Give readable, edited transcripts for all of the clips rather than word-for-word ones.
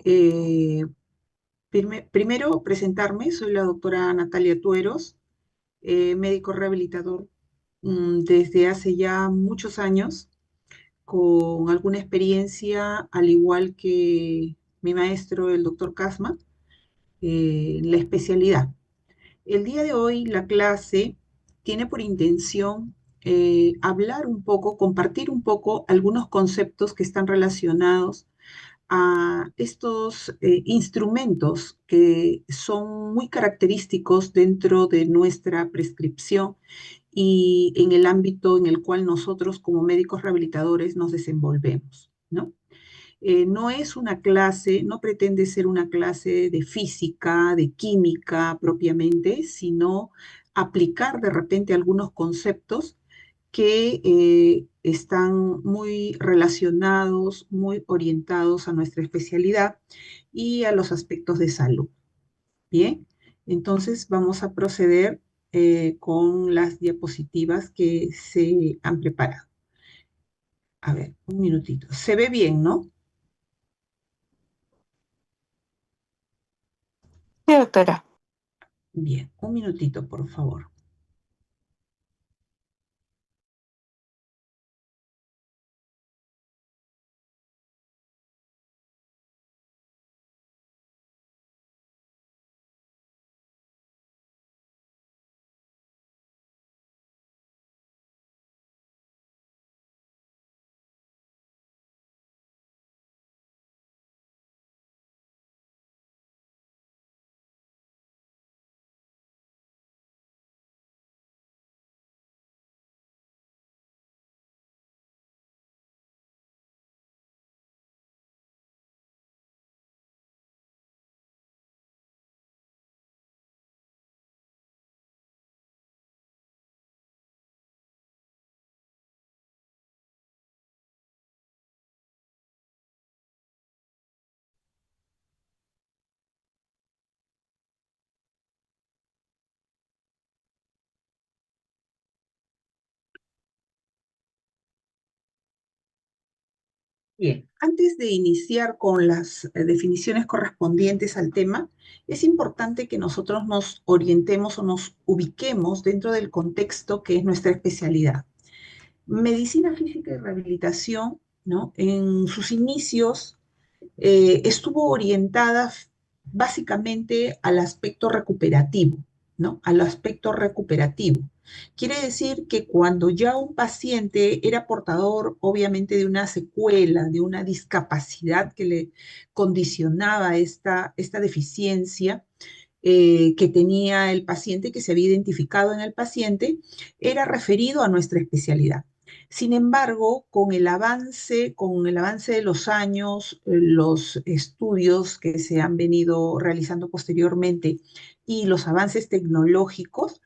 Eh, Primero, presentarme, soy la doctora Natalia Tueros, médico rehabilitador desde hace ya muchos años, con alguna experiencia, al igual que mi maestro, el doctor Casma, en la especialidad. El día de hoy la clase tiene por intención hablar un poco, compartir un poco algunos conceptos que están relacionados a estos instrumentos que son muy característicos dentro de nuestra prescripción y en el ámbito en el cual nosotros como médicos rehabilitadores nos desenvolvemos, ¿no? No es una clase, no pretende ser una clase de física, de química propiamente, sino aplicar de repente algunos conceptos que están muy relacionados, muy orientados a nuestra especialidad y a los aspectos de salud. Bien, entonces vamos a proceder con las diapositivas que se han preparado. A ver, un minutito. Se ve bien, ¿no? Sí, doctora. Bien, un minutito, por favor. Bien, antes de iniciar con las definiciones correspondientes al tema, es importante que nosotros nos orientemos o nos ubiquemos dentro del contexto que es nuestra especialidad. Medicina física y rehabilitación, ¿no? En sus inicios estuvo orientada básicamente al aspecto recuperativo, ¿no? Al aspecto recuperativo. Quiere decir que cuando ya un paciente era portador, obviamente, de una secuela, de una discapacidad que le condicionaba esta deficiencia, que tenía el paciente, que se había identificado en el paciente, era referido a nuestra especialidad. Sin embargo, con el avance de los años, los estudios que se han venido realizando posteriormente y los avances tecnológicos,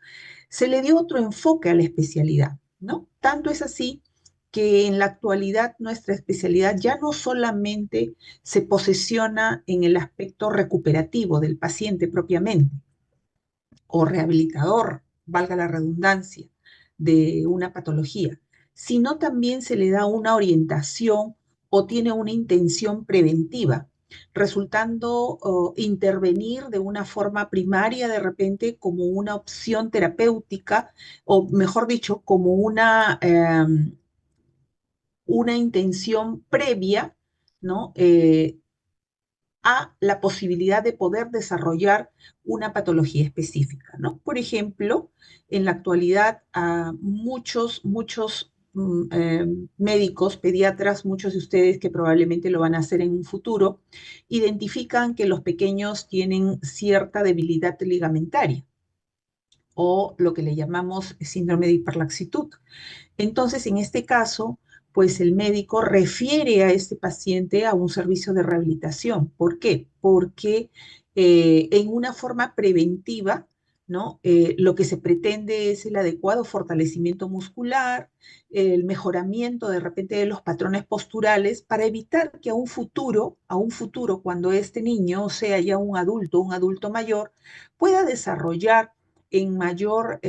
se le dio otro enfoque a la especialidad, ¿no? Tanto es así que en la actualidad nuestra especialidad ya no solamente se posiciona en el aspecto recuperativo del paciente propiamente, o rehabilitador, valga la redundancia, de una patología, sino también se le da una orientación o tiene una intención preventiva, resultando intervenir de una forma primaria de repente como una opción terapéutica, o mejor dicho, como una intención previa, ¿no? A la posibilidad de poder desarrollar una patología específica, ¿no? Por ejemplo, en la actualidad, muchos médicos, pediatras, muchos de ustedes que probablemente lo van a hacer en un futuro, identifican que los pequeños tienen cierta debilidad ligamentaria o lo que le llamamos síndrome de hiperlaxitud. Entonces, en este caso, pues el médico refiere a este paciente a un servicio de rehabilitación. ¿Por qué? Porque en una forma preventiva, ¿no? Lo que se pretende es el adecuado fortalecimiento muscular, el mejoramiento de repente de los patrones posturales para evitar que a un futuro, cuando este niño sea ya un adulto mayor, pueda desarrollar en mayor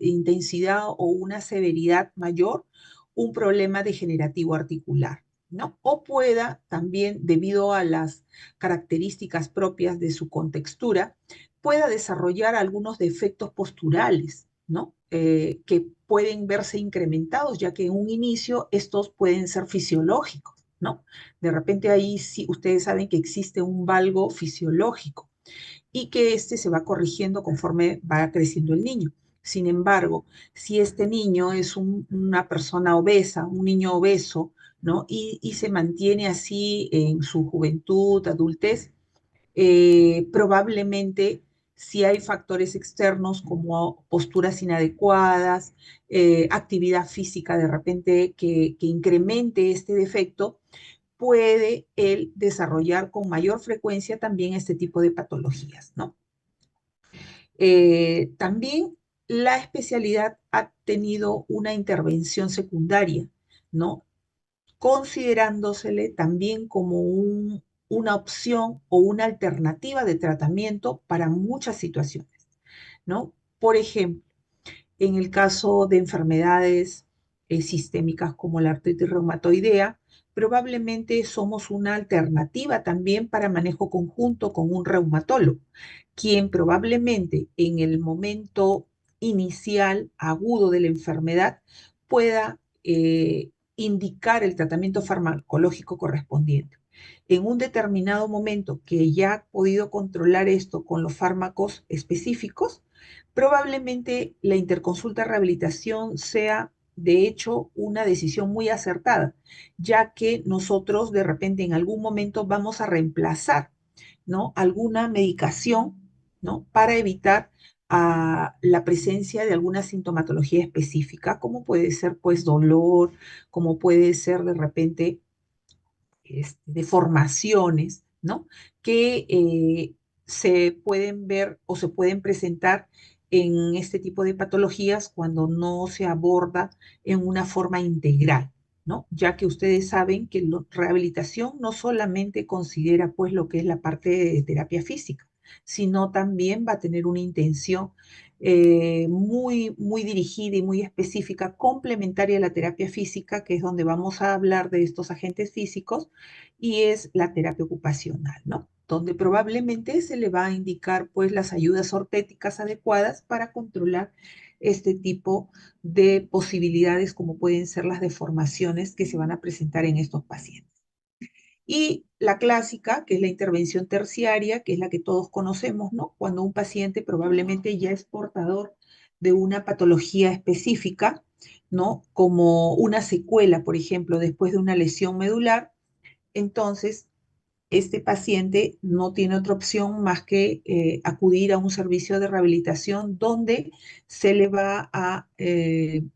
intensidad o una severidad mayor un problema degenerativo articular. ¿no? O pueda también, debido a las características propias de su contextura, pueda desarrollar algunos defectos posturales, ¿no? Que pueden verse incrementados, ya que en un inicio estos pueden ser fisiológicos, ¿no? De repente ahí sí ustedes saben que existe un valgo fisiológico y que este se va corrigiendo conforme va creciendo el niño. Sin embargo, si este niño es una persona obesa, un niño obeso, ¿no? Y se mantiene así en su juventud, adultez, probablemente si hay factores externos como posturas inadecuadas, actividad física de repente que incremente este defecto, puede él desarrollar con mayor frecuencia también este tipo de patologías, ¿no? También la especialidad ha tenido una intervención secundaria, ¿no? Considerándosele también como una opción o una alternativa de tratamiento para muchas situaciones, ¿no? Por ejemplo, en el caso de enfermedades sistémicas como la artritis reumatoidea, probablemente somos una alternativa también para manejo conjunto con un reumatólogo, quien probablemente en el momento inicial agudo de la enfermedad pueda indicar el tratamiento farmacológico correspondiente. En un determinado momento que ya ha podido controlar esto con los fármacos específicos, probablemente la interconsulta rehabilitación sea, de hecho, una decisión muy acertada, ya que nosotros de repente en algún momento vamos a reemplazar, ¿no? Alguna medicación, ¿no? Para evitar la presencia de alguna sintomatología específica, como puede ser pues dolor, como puede ser de repente deformaciones, ¿no? Que se pueden ver o se pueden presentar en este tipo de patologías cuando no se aborda en una forma integral, ¿no? Ya que ustedes saben que la rehabilitación no solamente considera pues lo que es la parte de terapia física, sino también va a tener una intención muy dirigida y muy específica, complementaria a la terapia física, que es donde vamos a hablar de estos agentes físicos, y es la terapia ocupacional, ¿no? Donde probablemente se le va a indicar pues las ayudas ortéticas adecuadas para controlar este tipo de posibilidades como pueden ser las deformaciones que se van a presentar en estos pacientes. Y la clásica, que es la intervención terciaria, que es la que todos conocemos, ¿no? Cuando un paciente probablemente ya es portador de una patología específica, ¿no? Como una secuela, por ejemplo, después de una lesión medular, entonces este paciente no tiene otra opción más que acudir a un servicio de rehabilitación donde se le va a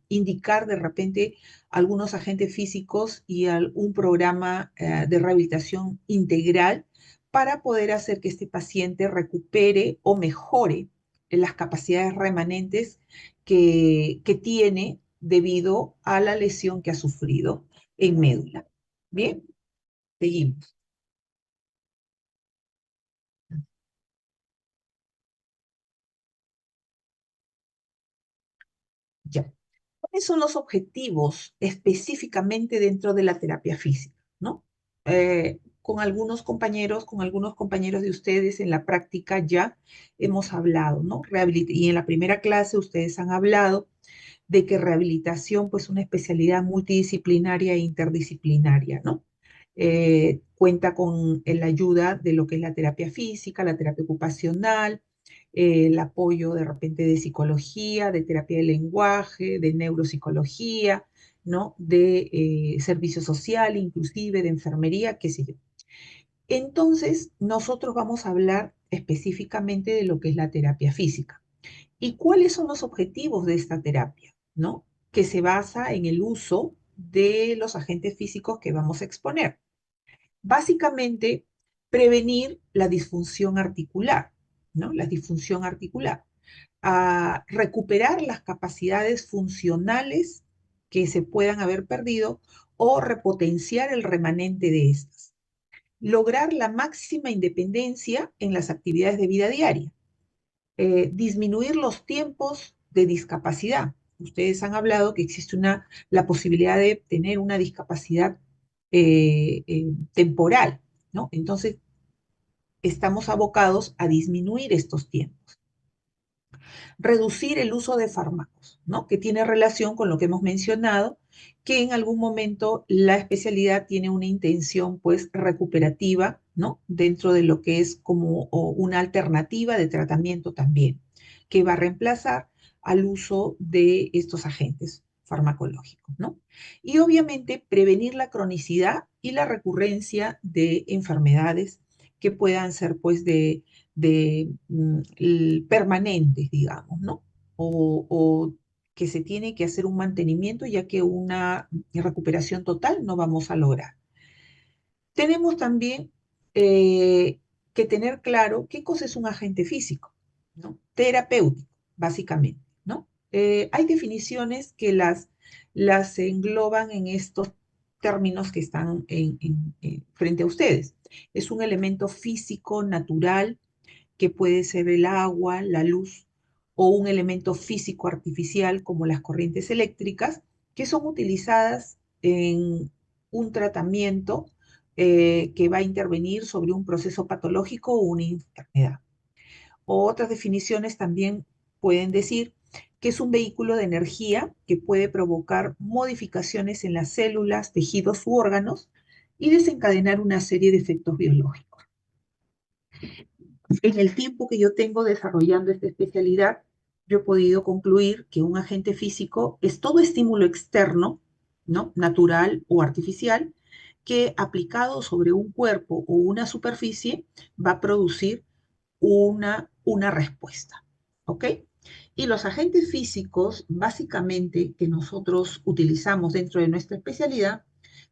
indicar de repente algunos agentes físicos y un programa de rehabilitación integral para poder hacer que este paciente recupere o mejore las capacidades remanentes que tiene debido a la lesión que ha sufrido en médula. Bien, seguimos. Ya. ¿Cuáles son los objetivos específicamente dentro de la terapia física? ¿No? Con algunos compañeros de ustedes en la práctica ya hemos hablado, ¿no? Y en la primera clase ustedes han hablado de que rehabilitación, pues, una especialidad multidisciplinaria e interdisciplinaria, ¿no? Cuenta con la ayuda de lo que es la terapia física, la terapia ocupacional, el apoyo de repente de psicología, de terapia de lenguaje, de neuropsicología, ¿no? De servicio social, inclusive de enfermería, qué sé yo. Entonces, nosotros vamos a hablar específicamente de lo que es la terapia física. ¿Y cuáles son los objetivos de esta terapia? ¿No? Que se basa en el uso de los agentes físicos que vamos a exponer. Básicamente, prevenir la disfunción articular, ¿no? La disfunción articular. A recuperar las capacidades funcionales que se puedan haber perdido o repotenciar el remanente de estas. Lograr la máxima independencia en las actividades de vida diaria. Disminuir los tiempos de discapacidad. Ustedes han hablado que existe la posibilidad de tener una discapacidad temporal, ¿no? Entonces, estamos abocados a disminuir estos tiempos. Reducir el uso de fármacos, ¿no? Que tiene relación con lo que hemos mencionado, que en algún momento la especialidad tiene una intención, pues, recuperativa, ¿no? Dentro de lo que es como una alternativa de tratamiento también, que va a reemplazar al uso de estos agentes farmacológicos, ¿no? Y obviamente prevenir la cronicidad y la recurrencia de enfermedades que puedan ser, pues, permanentes, digamos, ¿no? O que se tiene que hacer un mantenimiento, ya que una recuperación total no vamos a lograr. Tenemos también que tener claro qué cosa es un agente físico, ¿no? Terapéutico, básicamente, ¿no? Hay definiciones que las engloban en estos términos que están frente a ustedes. Es un elemento físico, natural, que puede ser el agua, la luz o un elemento físico artificial como las corrientes eléctricas, que son utilizadas en un tratamiento que va a intervenir sobre un proceso patológico o una enfermedad. Otras definiciones también pueden decir que es un vehículo de energía que puede provocar modificaciones en las células, tejidos u órganos y desencadenar una serie de efectos biológicos. En el tiempo que yo tengo desarrollando esta especialidad, yo he podido concluir que un agente físico es todo estímulo externo, ¿no? Natural o artificial, que aplicado sobre un cuerpo o una superficie va a producir una respuesta. ¿Ok? Y los agentes físicos, básicamente, que nosotros utilizamos dentro de nuestra especialidad,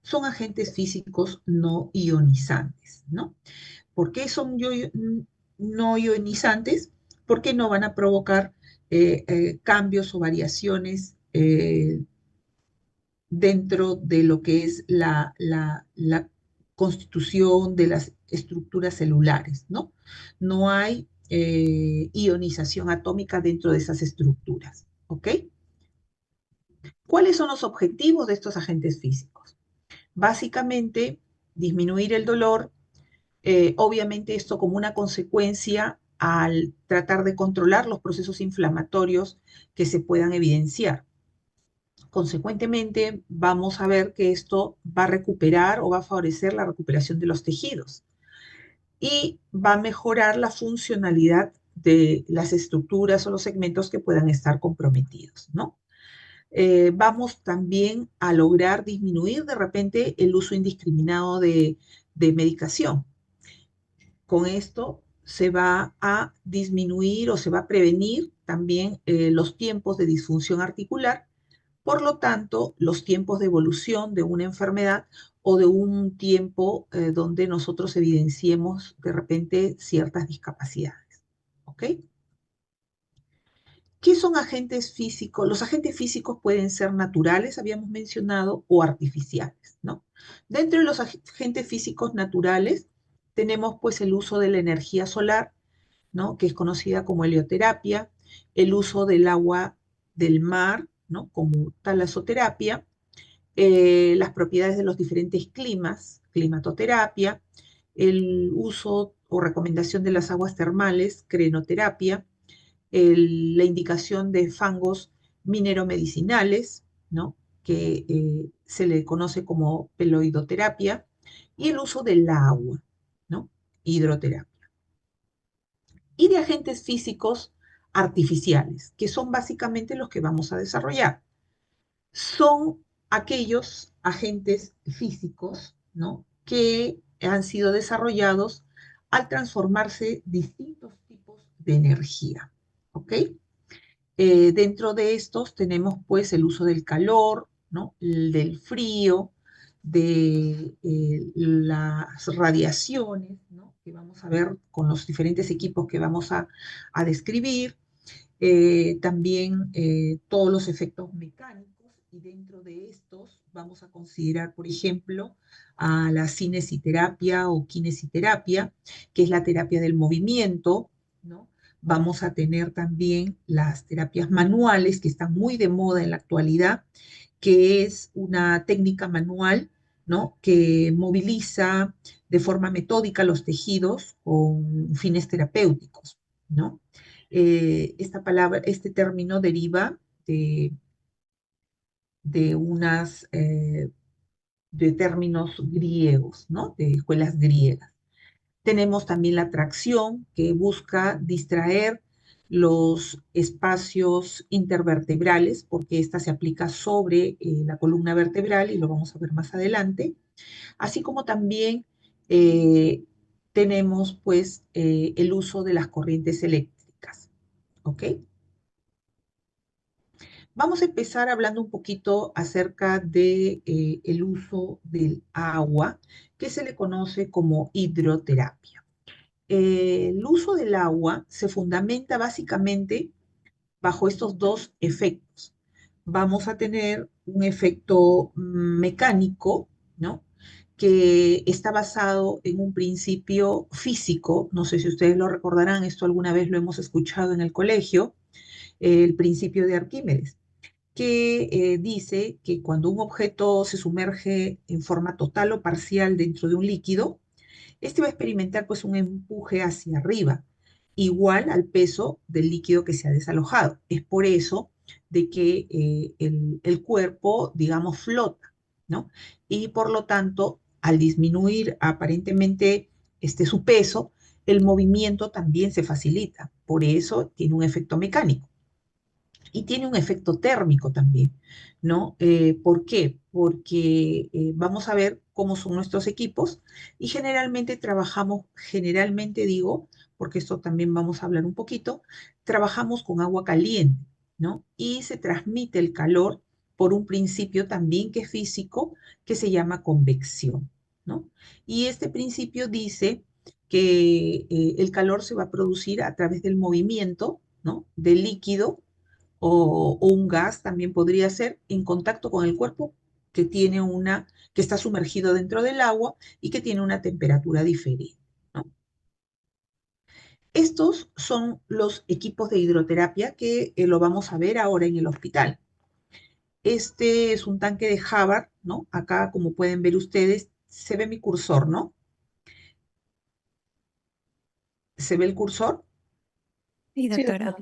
son agentes físicos no ionizantes, ¿no? ¿Por qué son no ionizantes? Porque no van a provocar cambios o variaciones dentro de lo que es la constitución de las estructuras celulares, ¿no? No hay ionización atómica dentro de esas estructuras, ¿ok? ¿Cuáles son los objetivos de estos agentes físicos? Básicamente, disminuir el dolor, obviamente esto como una consecuencia al tratar de controlar los procesos inflamatorios que se puedan evidenciar. Consecuentemente, vamos a ver que esto va a recuperar o va a favorecer la recuperación de los tejidos y va a mejorar la funcionalidad de las estructuras o los segmentos que puedan estar comprometidos, ¿no? Vamos también a lograr disminuir de repente el uso indiscriminado de medicación. Con esto se va a disminuir o se va a prevenir también los tiempos de disfunción articular, por lo tanto, los tiempos de evolución de una enfermedad o de un tiempo donde nosotros evidenciemos de repente ciertas discapacidades. ¿Ok? ¿Qué son agentes físicos? Los agentes físicos pueden ser naturales, habíamos mencionado, o artificiales, ¿no? Dentro de los agentes físicos naturales tenemos pues el uso de la energía solar, ¿no? Que es conocida como helioterapia, el uso del agua del mar, ¿no? Como talasoterapia, las propiedades de los diferentes climas, climatoterapia, el uso o recomendación de las aguas termales, crenoterapia, la indicación de fangos mineromedicinales, ¿no? Que se le conoce como peloidoterapia, y el uso del agua, ¿no? Hidroterapia. Y de agentes físicos artificiales, que son básicamente los que vamos a desarrollar. Son aquellos agentes físicos, ¿no? Que han sido desarrollados al transformarse distintos tipos de energía, ¿ok? Dentro de estos tenemos pues el uso del calor, ¿no? El del frío, de las radiaciones, ¿no? Que vamos a ver con los diferentes equipos que vamos a describir, también todos los efectos mecánicos, y dentro de estos vamos a considerar, por ejemplo, a la cinesiterapia o kinesiterapia, que es la terapia del movimiento, ¿no? Vamos a tener también las terapias manuales, que están muy de moda en la actualidad, que es una técnica manual ¿no? Que moviliza de forma metódica los tejidos con fines terapéuticos, ¿no? Esta palabra, este término deriva de unas de términos griegos, ¿no? De escuelas griegas. Tenemos también la tracción, que busca distraer los espacios intervertebrales, porque esta se aplica sobre la columna vertebral y lo vamos a ver más adelante, así como también eh, tenemos pues el uso de las corrientes eléctricas, ¿ok? Vamos a empezar hablando un poquito acerca de el uso del agua, que se le conoce como hidroterapia. El uso del agua se fundamenta básicamente bajo estos dos efectos. Vamos a tener un efecto mecánico, ¿no? Que está basado en un principio físico, no sé si ustedes lo recordarán, esto alguna vez lo hemos escuchado en el colegio, el principio de Arquímedes, que dice que cuando un objeto se sumerge en forma total o parcial dentro de un líquido, este va a experimentar pues un empuje hacia arriba, igual al peso del líquido que se ha desalojado. Es por eso de que el cuerpo, digamos, flota, ¿no? Y por lo tanto, al disminuir aparentemente su peso, el movimiento también se facilita. Por eso tiene un efecto mecánico. Y tiene un efecto térmico también, ¿no? ¿Por qué? Porque vamos a ver cómo son nuestros equipos y generalmente trabajamos, generalmente digo, porque esto también vamos a hablar un poquito, trabajamos con agua caliente, ¿no? Y se transmite el calor por un principio también que es físico, que se llama convección, ¿no? Y este principio dice que el calor se va a producir a través del movimiento, ¿no? Del líquido o un gas también podría ser en contacto con el cuerpo que tiene que está sumergido dentro del agua y que tiene una temperatura diferente, ¿no? Estos son los equipos de hidroterapia que lo vamos a ver ahora en el hospital. Este es un tanque de Havard, ¿no? Acá, como pueden ver ustedes, se ve mi cursor, ¿no? ¿Se ve el cursor? Sí, doctora.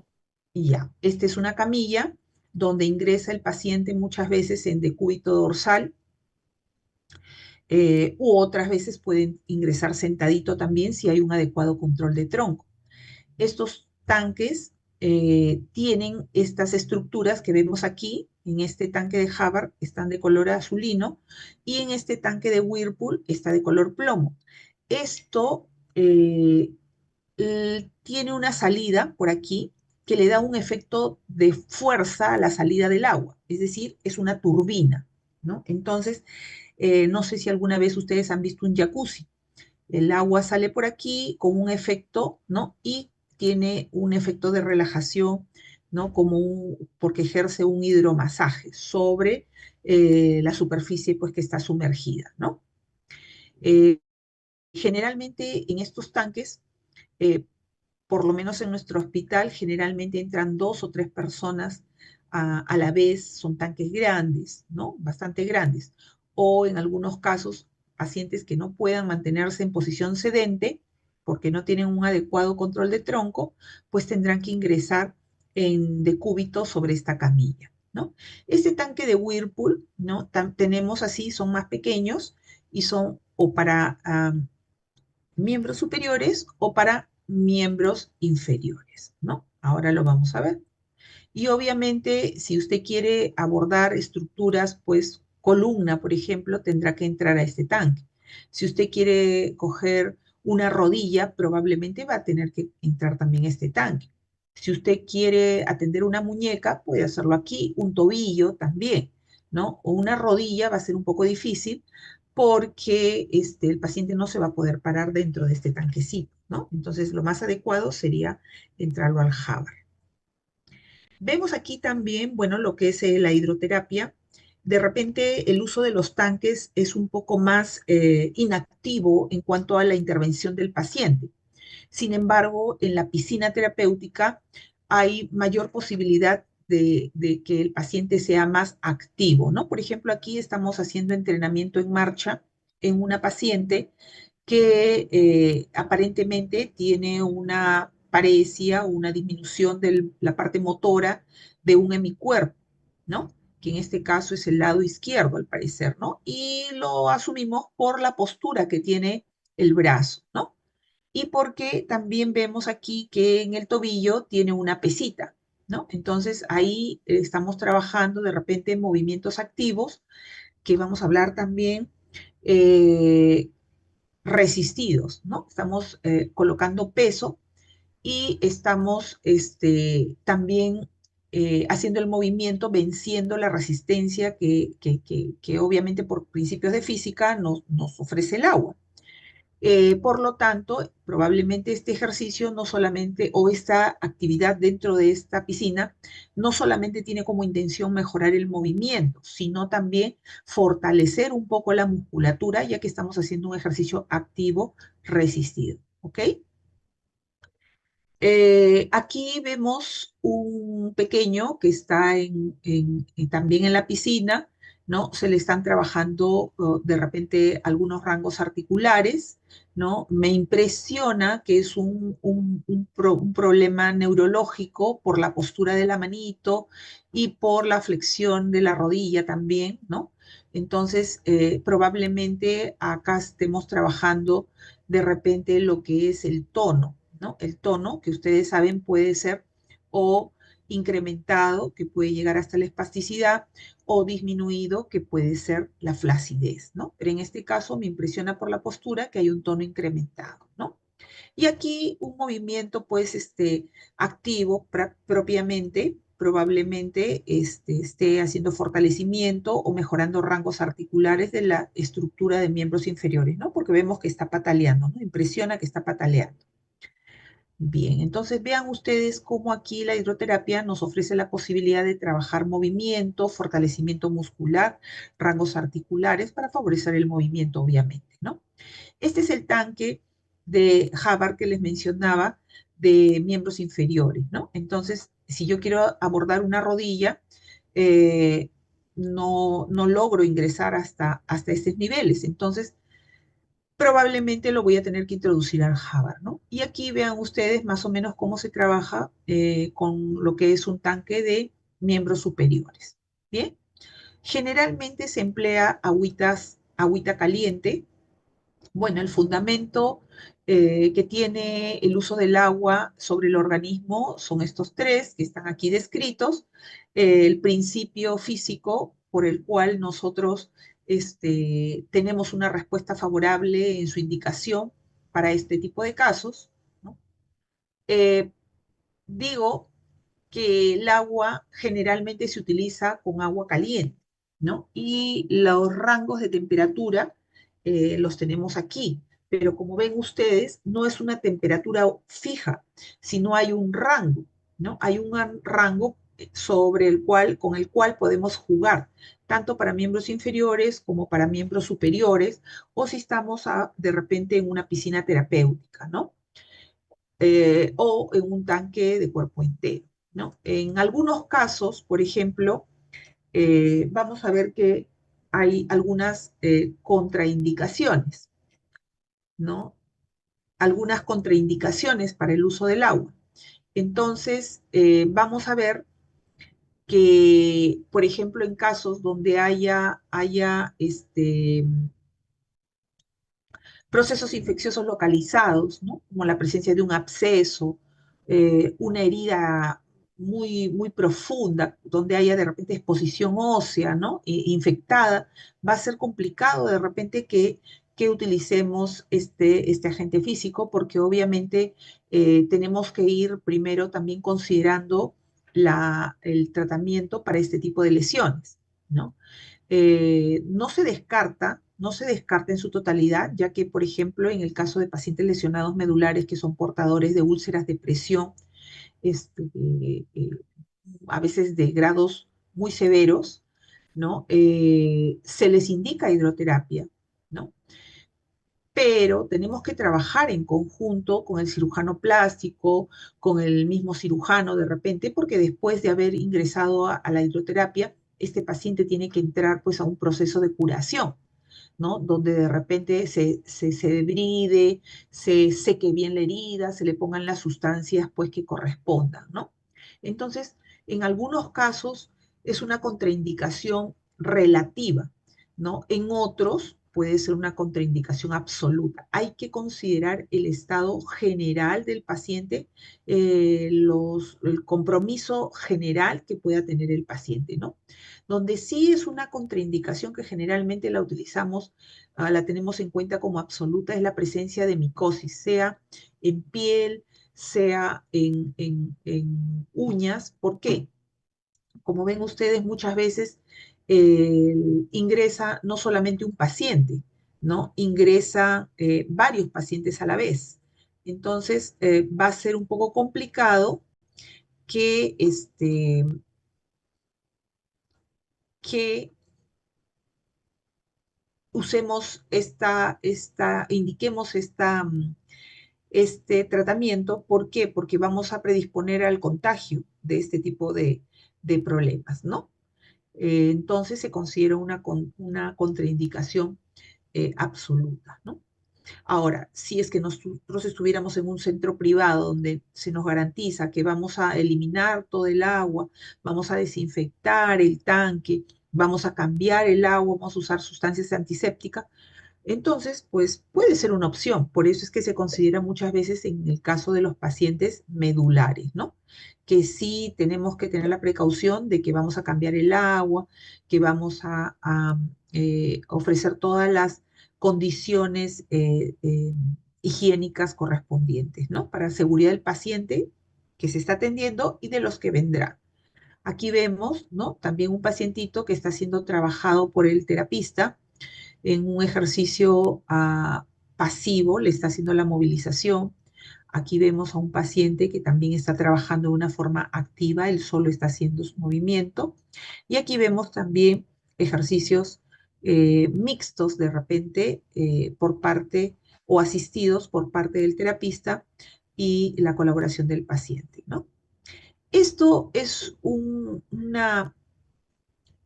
Y ya, esta es una camilla donde ingresa el paciente muchas veces en decúbito dorsal, u otras veces pueden ingresar sentadito también si hay un adecuado control de tronco. Estos tanques tienen estas estructuras que vemos aquí. En este tanque de Havard están de color azulino y en este tanque de Whirlpool está de color plomo. Esto tiene una salida por aquí que le da un efecto de fuerza a la salida del agua, es decir, es una turbina, ¿no? Entonces, no sé si alguna vez ustedes han visto un jacuzzi. El agua sale por aquí con un efecto, ¿no? Y tiene un efecto de relajación, ¿no? Porque ejerce un hidromasaje sobre la superficie, pues, que está sumergida, ¿no? Eh, Generalmente en estos tanques, eh, por lo menos en nuestro hospital, generalmente entran 2 o 3 personas a la vez, son tanques grandes, ¿no? Bastante grandes. O en algunos casos, pacientes que no puedan mantenerse en posición sedente porque no tienen un adecuado control de tronco, pues tendrán que ingresar en decúbito sobre esta camilla, ¿no? Este tanque de Whirlpool, ¿no? Tenemos así, son más pequeños y son o para miembros superiores o para miembros inferiores, ¿no? Ahora lo vamos a ver. Y obviamente, si usted quiere abordar estructuras, pues columna, por ejemplo, tendrá que entrar a este tanque. Si usted quiere coger una rodilla, probablemente va a tener que entrar también a este tanque. Si usted quiere atender una muñeca, puede hacerlo aquí, un tobillo también, ¿no? O una rodilla va a ser un poco difícil porque el paciente no se va a poder parar dentro de este tanquecito, ¿no? Entonces, lo más adecuado sería entrarlo al Havard. Vemos aquí también, bueno, lo que es la hidroterapia. De repente el uso de los tanques es un poco más inactivo en cuanto a la intervención del paciente. Sin embargo, en la piscina terapéutica hay mayor posibilidad de que el paciente sea más activo, ¿no? Por ejemplo, aquí estamos haciendo entrenamiento en marcha en una paciente que aparentemente tiene una paresia o una disminución de la parte motora de un hemicuerpo, ¿no? Que en este caso es el lado izquierdo, al parecer, ¿no? Y lo asumimos por la postura que tiene el brazo, ¿no? Y porque también vemos aquí que en el tobillo tiene una pesita, ¿no? Entonces ahí estamos trabajando de repente en movimientos activos, que vamos a hablar también eh, resistidos, ¿no? Estamos colocando peso y estamos también haciendo el movimiento, venciendo la resistencia que obviamente por principios de física nos ofrece el agua. Por lo tanto, probablemente este ejercicio no solamente, o esta actividad dentro de esta piscina, no solamente tiene como intención mejorar el movimiento, sino también fortalecer un poco la musculatura, ya que estamos haciendo un ejercicio activo resistido. ¿Ok? Aquí vemos un pequeño que está también en la piscina, ¿no? Se le están trabajando de repente algunos rangos articulares, ¿no? Me impresiona que es un problema neurológico por la postura de la manito y por la flexión de la rodilla también, ¿no? Entonces, probablemente acá estemos trabajando de repente lo que es el tono, ¿no? El tono, que ustedes saben, puede ser o incrementado, que puede llegar hasta la espasticidad, o disminuido, que puede ser la flacidez, ¿no? Pero en este caso me impresiona por la postura que hay un tono incrementado, ¿no? Y aquí un movimiento, pues, activo propiamente, probablemente esté haciendo fortalecimiento o mejorando rangos articulares de la estructura de miembros inferiores, ¿no? Porque vemos que está pataleando, ¿no? Impresiona que está pataleando. Bien, entonces vean ustedes cómo aquí la hidroterapia nos ofrece la posibilidad de trabajar movimiento, fortalecimiento muscular, rangos articulares para favorecer el movimiento, obviamente, ¿no? Este es el tanque de Hubbard que les mencionaba de miembros inferiores, ¿no? Entonces, si yo quiero abordar una rodilla, eh, no logro ingresar hasta estos niveles. Entonces, probablemente lo voy a tener que introducir al Hubbard, ¿no? Y aquí vean ustedes más o menos cómo se trabaja con lo que es un tanque de miembros superiores. Bien, generalmente se emplea agüita caliente. Bueno, el fundamento que tiene el uso del agua sobre el organismo son estos tres que están aquí descritos. El principio físico por el cual nosotros tenemos una respuesta favorable en su indicación para este tipo de casos, ¿no? Eh, Digo que el agua generalmente se utiliza con agua caliente, ¿no? Y los rangos de temperatura los tenemos aquí, pero como ven ustedes, no es una temperatura fija, sino hay un rango, ¿no? Hay un rango con el cual podemos jugar, tanto para miembros inferiores como para miembros superiores, o si estamos de repente en una piscina terapéutica, ¿no? O en un tanque de cuerpo entero, ¿no? En algunos casos, por ejemplo, vamos a ver que hay algunas contraindicaciones, ¿no? Algunas contraindicaciones para el uso del agua. Entonces, vamos a ver que, por ejemplo, en casos donde haya procesos infecciosos localizados, ¿no? Como la presencia de un absceso, una herida muy profunda, donde haya de repente exposición ósea, ¿no? Infectada, va a ser complicado de repente que utilicemos este agente físico, porque obviamente tenemos que ir primero también considerando el tratamiento para este tipo de lesiones, ¿no? No se descarta en su totalidad, ya que, por ejemplo, en el caso de pacientes lesionados medulares que son portadores de úlceras de presión, este, eh, a veces de grados muy severos, ¿no? Se les indica hidroterapia, ¿no? pero tenemos que trabajar en conjunto con el cirujano plástico, con el mismo cirujano de repente, porque después de haber ingresado a la hidroterapia, este paciente tiene que entrar pues a un proceso de curación, ¿no? Donde de repente se debride, se seque bien la herida, se le pongan las sustancias pues que correspondan, ¿no? Entonces, en algunos casos es una contraindicación relativa, ¿no? En otros puede ser una contraindicación absoluta. Hay que considerar el estado general del paciente, el compromiso general que pueda tener el paciente, ¿no? Donde sí es una contraindicación que generalmente la utilizamos, la tenemos en cuenta como absoluta, es la presencia de micosis, sea en piel, sea uñas. ¿Por qué? Como ven ustedes, muchas veces ingresa no solamente un paciente, ¿no? Ingresa varios pacientes a la vez. Entonces, va a ser un poco complicado que, que usemos indiquemos este tratamiento. ¿Por qué? Porque vamos a predisponer al contagio de este tipo de problemas, ¿no? Entonces se considera una contraindicación absoluta, ¿no? Ahora, si es que nosotros estuviéramos en un centro privado donde se nos garantiza que vamos a eliminar todo el agua, vamos a desinfectar el tanque, vamos a cambiar el agua, vamos a usar sustancias antisépticas, entonces, pues puede ser una opción. Por eso es que se considera muchas veces en el caso de los pacientes medulares, ¿no? Que sí tenemos que tener la precaución de que vamos a cambiar el agua, que vamos a ofrecer todas las condiciones higiénicas correspondientes, ¿no? Para seguridad del paciente que se está atendiendo y de los que vendrán. Aquí vemos, ¿no? También un pacientito que está siendo trabajado por el terapista en un ejercicio pasivo, le está haciendo la movilización. Aquí vemos a un paciente que también está trabajando de una forma activa, él solo está haciendo su movimiento. Y aquí vemos también ejercicios mixtos de repente por parte o asistidos por parte del terapista y la colaboración del paciente, ¿no? Esto es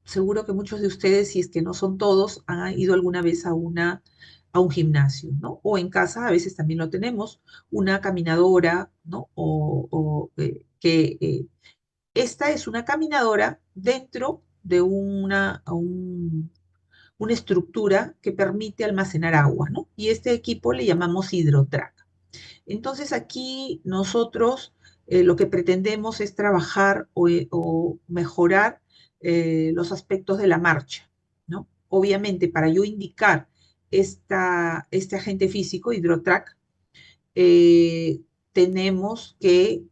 seguro que muchos de ustedes, si es que no son todos, han ido alguna vez a un gimnasio, ¿no? O en casa a veces también lo tenemos, una caminadora, ¿no? Esta es una caminadora dentro de una estructura que permite almacenar agua, ¿no? Y este equipo le llamamos hidrotrack. Entonces aquí nosotros lo que pretendemos es trabajar o mejorar los aspectos de la marcha, ¿no? Obviamente, para yo indicar este agente físico, HydroTrack, eh, tenemos que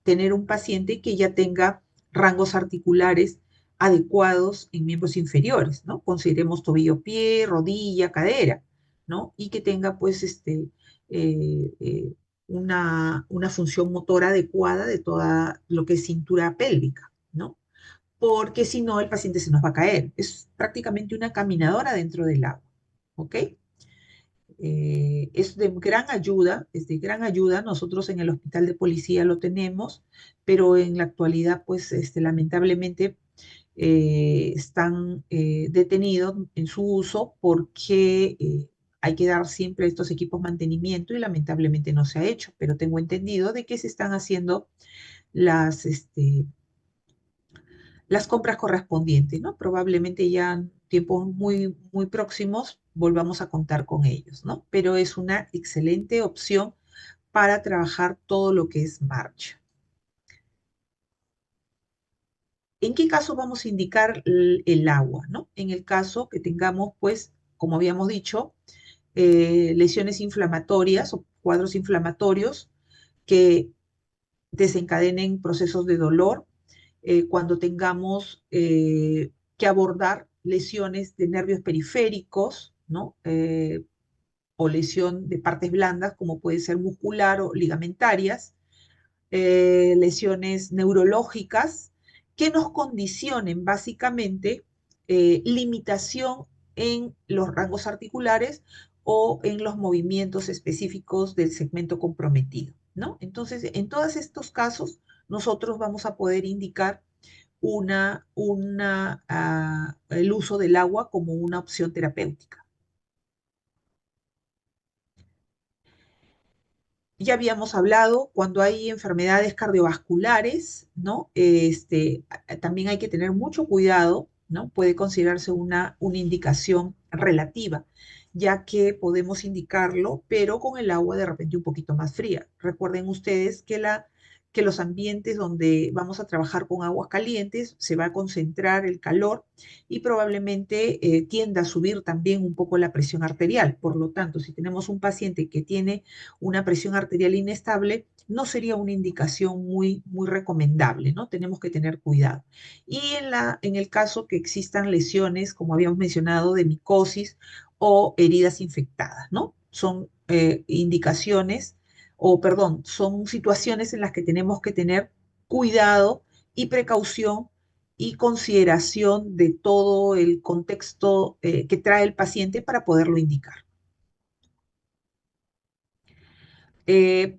tener un paciente que ya tenga rangos articulares adecuados en miembros inferiores, ¿no? Consideremos tobillo, pie, rodilla, cadera, ¿no? Y que tenga, pues, eh, eh, una función motora adecuada de toda lo que es cintura pélvica, ¿no? Porque si no, el paciente se nos va a caer. Es prácticamente una caminadora dentro del agua, ¿ok? Es de gran ayuda, es de gran ayuda. Nosotros en el hospital de policía lo tenemos, pero en la actualidad, pues, lamentablemente están detenidos en su uso porque hay que dar siempre a estos equipos mantenimiento y lamentablemente no se ha hecho, pero tengo entendido de que se están haciendo las, las compras correspondientes, ¿no? Probablemente ya en tiempos muy, muy próximos volvamos a contar con ellos, ¿no? Pero es una excelente opción para trabajar todo lo que es marcha. ¿En qué caso vamos a indicar el agua, ¿no? En el caso que tengamos, pues, como habíamos dicho, lesiones inflamatorias o cuadros inflamatorios que desencadenen procesos de dolor, cuando tengamos que abordar lesiones de nervios periféricos, ¿no? O lesión de partes blandas, como puede ser muscular o ligamentarias, lesiones neurológicas que nos condicionen básicamente limitación en los rangos articulares o en los movimientos específicos del segmento comprometido, ¿no? Entonces, en todos estos casos, nosotros vamos a poder indicar el uso del agua como una opción terapéutica. Ya habíamos hablado, cuando hay enfermedades cardiovasculares, ¿no? También hay que tener mucho cuidado, ¿no? Puede considerarse una indicación relativa, ya que podemos indicarlo, pero con el agua de repente un poquito más fría. Recuerden ustedes que los ambientes donde vamos a trabajar con aguas calientes se va a concentrar el calor y probablemente tienda a subir también un poco la presión arterial. Por lo tanto, si tenemos un paciente que tiene una presión arterial inestable, no sería una indicación muy recomendable, ¿no? Tenemos que tener cuidado. Y en el caso que existan lesiones, como habíamos mencionado, de micosis o heridas infectadas, ¿no? Son indicaciones, o perdón, son situaciones en las que tenemos que tener cuidado y precaución y consideración de todo el contexto que trae el paciente para poderlo indicar.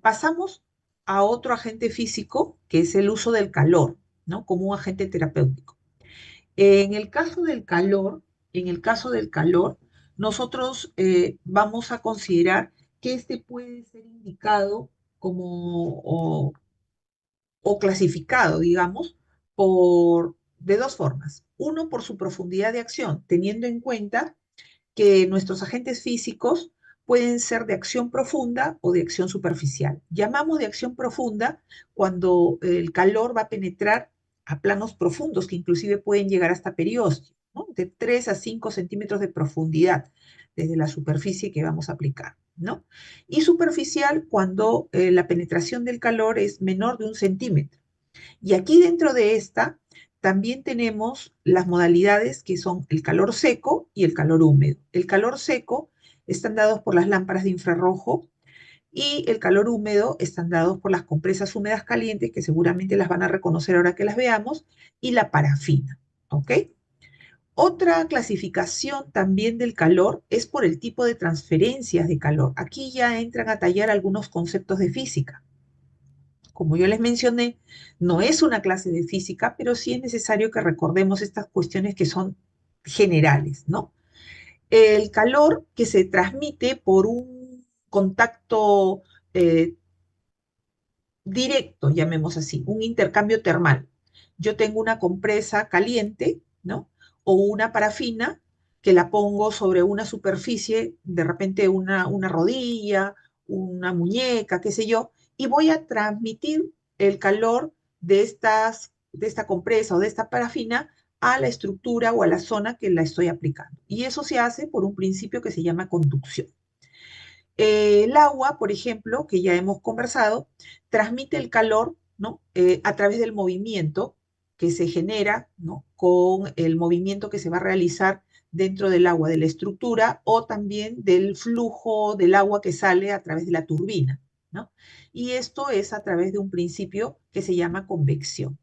Pasamos a otro agente físico, que es el uso del calor, ¿no? Como un agente terapéutico. En el caso del calor, en el caso del calor, nosotros vamos a considerar que este puede ser indicado como o clasificado, digamos, de dos formas. Uno, por su profundidad de acción, teniendo en cuenta que nuestros agentes físicos pueden ser de acción profunda o de acción superficial. Llamamos de acción profunda cuando el calor va a penetrar a planos profundos, que inclusive pueden llegar hasta periósteo, ¿no? De 3 a 5 centímetros de profundidad desde la superficie que vamos a aplicar, ¿no? Y superficial cuando la penetración del calor es menor de 1 centímetro. Y aquí dentro de esta también tenemos las modalidades que son el calor seco y el calor húmedo. El calor seco están dados por las lámparas de infrarrojo y el calor húmedo están dados por las compresas húmedas calientes, que seguramente las van a reconocer ahora que las veamos, y la parafina. ¿Ok? Otra clasificación también del calor es por el tipo de transferencias de calor. Aquí ya entran a tallar algunos conceptos de física. Como yo les mencioné, no es una clase de física, pero sí es necesario que recordemos estas cuestiones que son generales, ¿no? El calor que se transmite por un contacto eh, directo, llamemos así, un intercambio termal. Yo tengo una compresa caliente, ¿no? O una parafina que la pongo sobre una superficie, de repente una rodilla, una muñeca, qué sé yo, y voy a transmitir el calor de esta compresa o de esta parafina a la estructura o a la zona que la estoy aplicando. Y eso se hace por un principio que se llama conducción. El agua, por ejemplo, que ya hemos conversado, transmite el calor, ¿no? A través del movimiento que se genera, ¿no? Con el movimiento que se va a realizar dentro del agua, de la estructura, o también del flujo del agua que sale a través de la turbina, ¿no? Y esto es a través de un principio que se llama convección.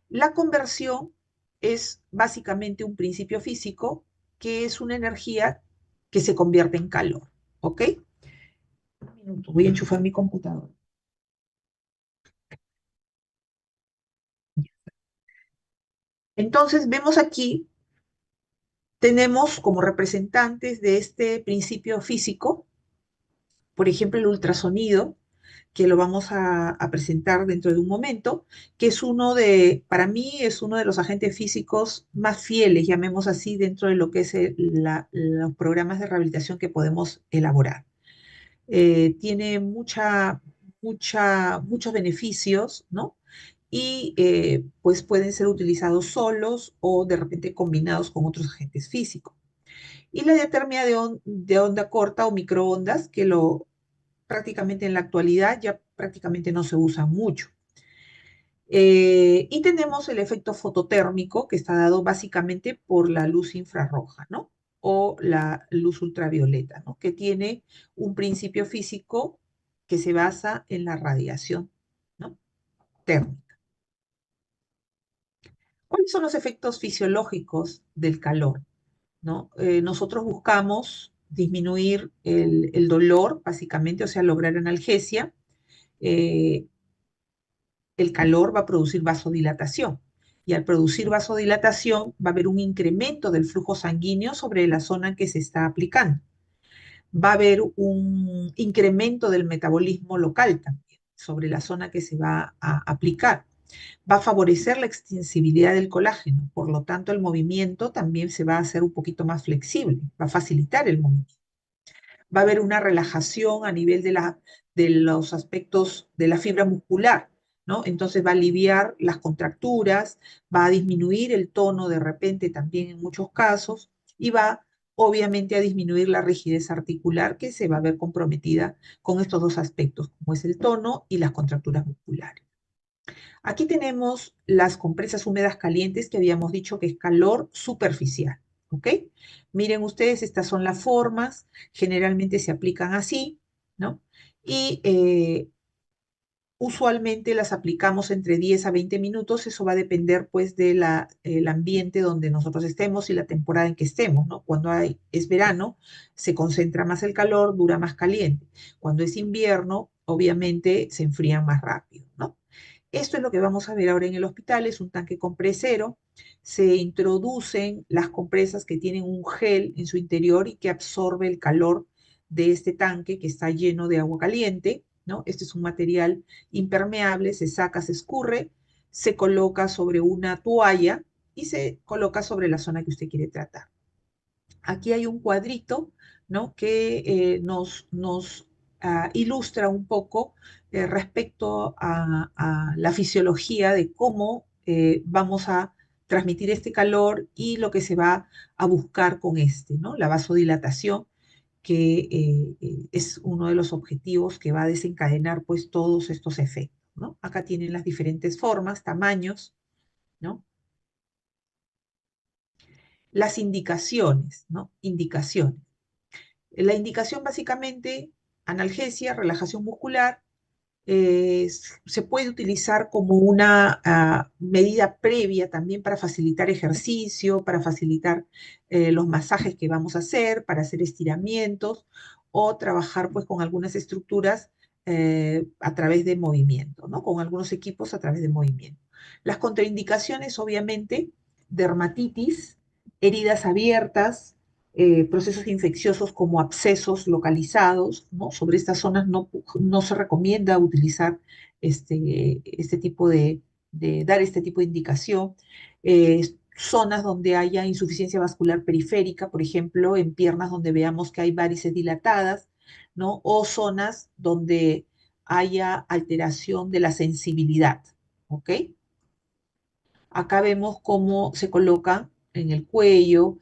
La conversión es básicamente un principio físico que es una energía que se convierte en calor, ¿ok? Un minuto, voy a enchufar mi computadora. Entonces, vemos aquí, tenemos como representantes de este principio físico, por ejemplo, el ultrasonido, que lo vamos a presentar dentro de un momento, que es para mí, es uno de los agentes físicos más fieles, llamemos así, dentro de lo que es los programas de rehabilitación que podemos elaborar. Tiene muchos beneficios, ¿no? Y pues pueden ser utilizados solos o de repente combinados con otros agentes físicos. Y la diatermia de onda corta o microondas, que prácticamente en la actualidad ya prácticamente no se usa mucho. Y tenemos el efecto fototérmico, que está dado básicamente por la luz infrarroja, ¿no? O la luz ultravioleta, ¿no? Que tiene un principio físico que se basa en la radiación, ¿no? Térmica. ¿Cuáles son los efectos fisiológicos del calor? ¿No? Nosotros buscamos disminuir el dolor, básicamente, o sea, lograr analgesia. Eh, el calor va a producir vasodilatación. Y al producir vasodilatación va a haber un incremento del flujo sanguíneo sobre la zona que se está aplicando. Va a haber un incremento del metabolismo local también sobre la zona que se va a aplicar. Va a favorecer la extensibilidad del colágeno, por lo tanto el movimiento también se va a hacer un poquito más flexible, va a facilitar el movimiento. Va a haber una relajación a nivel de los aspectos de la fibra muscular, ¿no? Entonces va a aliviar las contracturas, va a disminuir el tono de repente también en muchos casos y va obviamente a disminuir la rigidez articular que se va a ver comprometida con estos dos aspectos, como es el tono y las contracturas musculares. Aquí tenemos las compresas húmedas calientes que habíamos dicho que es calor superficial, ¿ok? Miren ustedes, estas son las formas, generalmente se aplican así, ¿no? Y usualmente las aplicamos entre 10 a 20 minutos, eso va a depender pues del ambiente donde nosotros estemos y la temporada en que estemos, ¿no? Cuando es verano, se concentra más el calor, dura más caliente. Cuando es invierno, obviamente se enfrían más rápido, ¿no? Esto es lo que vamos a ver ahora en el hospital, es un tanque compresero. Se introducen las compresas que tienen un gel en su interior y que absorbe el calor de este tanque que está lleno de agua caliente, ¿no? Este es un material impermeable, se saca, se escurre, se coloca sobre una toalla y se coloca sobre la zona que usted quiere tratar. Aquí hay un cuadrito, ¿no? Que nos ilustra un poco respecto a la fisiología de cómo vamos a transmitir este calor y lo que se va a buscar con este, ¿no? La vasodilatación, que es uno de los objetivos que va a desencadenar pues todos estos efectos, ¿no? Acá tienen las diferentes formas, tamaños, ¿no? Las indicaciones, ¿no? Indicaciones. La indicación básicamente, analgesia, relajación muscular, se puede utilizar como una medida previa también para facilitar ejercicio, para facilitar los masajes que vamos a hacer, para hacer estiramientos o trabajar pues con algunas estructuras a través de movimiento, ¿no? Con algunos equipos a través de movimiento. Las contraindicaciones, obviamente, dermatitis, heridas abiertas, procesos infecciosos como abscesos localizados, ¿no? Sobre estas zonas no se recomienda utilizar este tipo dar este tipo de indicación. Zonas donde haya insuficiencia vascular periférica, por ejemplo, en piernas donde veamos que hay varices dilatadas, ¿no? O zonas donde haya alteración de la sensibilidad, ¿ok? Acá vemos cómo se coloca en el cuello,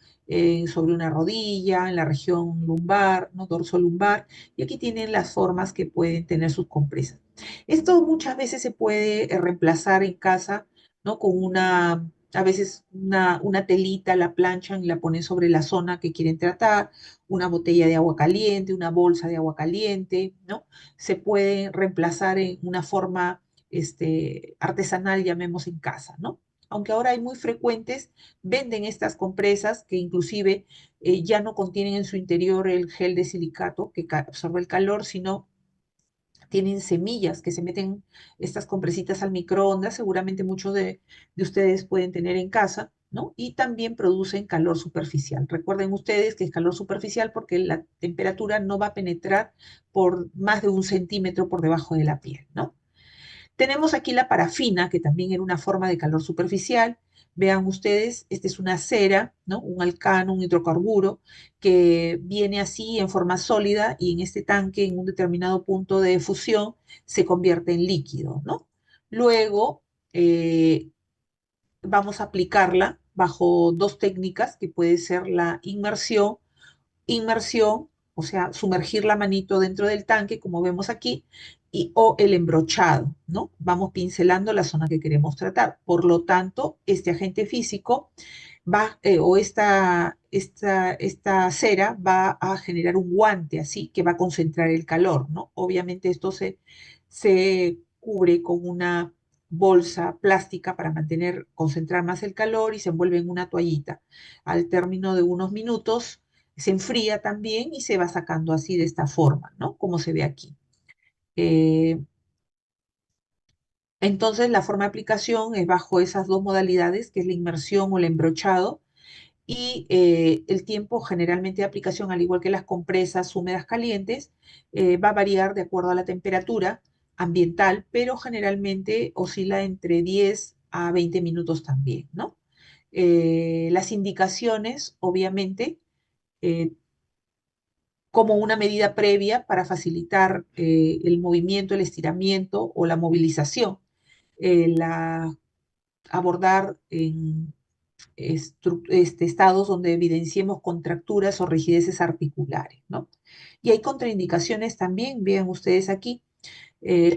sobre una rodilla, en la región lumbar, ¿no? Dorso lumbar, y aquí tienen las formas que pueden tener sus compresas. Esto muchas veces se puede reemplazar en casa, ¿no? Con a veces una telita, la planchan y la ponen sobre la zona que quieren tratar, una botella de agua caliente, una bolsa de agua caliente, ¿no? Se puede reemplazar en una forma artesanal, llamemos en casa, ¿no? Aunque ahora hay muy frecuentes, venden estas compresas que inclusive ya no contienen en su interior el gel de silicato que absorbe el calor, sino tienen semillas que se meten estas compresitas al microondas, seguramente muchos de ustedes pueden tener en casa, ¿no? Y también producen calor superficial. Recuerden ustedes que es calor superficial porque la temperatura no va a penetrar por más de 1 centímetro por debajo de la piel, ¿no? Tenemos aquí la parafina, que también era una forma de calor superficial. Vean ustedes, esta es una cera, ¿no? Un alcano, un hidrocarburo, que viene así en forma sólida y en este tanque, en un determinado punto de fusión, se convierte en líquido, ¿no? Luego, vamos a aplicarla bajo dos técnicas, que puede ser la inmersión, o sea, sumergir la manito dentro del tanque, como vemos aquí, o el embrochado, ¿no? Vamos pincelando la zona que queremos tratar. Por lo tanto, este agente físico o esta cera va a generar un guante así que va a concentrar el calor, ¿no? Obviamente esto se cubre con una bolsa plástica para concentrar más el calor y se envuelve en una toallita. Al término de unos minutos, se enfría también y se va sacando así de esta forma, ¿no? Como se ve aquí. Eh, entonces, la forma de aplicación es bajo esas dos modalidades, que es la inmersión o el embrochado, y el tiempo generalmente de aplicación, al igual que las compresas húmedas calientes, va a variar de acuerdo a la temperatura ambiental, pero generalmente oscila entre 10 a 20 minutos también, ¿no? Las indicaciones, obviamente, eh, como una medida previa para facilitar el movimiento, el estiramiento o la movilización, la abordar en estados donde evidenciemos contracturas o rigideces articulares, ¿no? Y hay contraindicaciones también, vean ustedes aquí,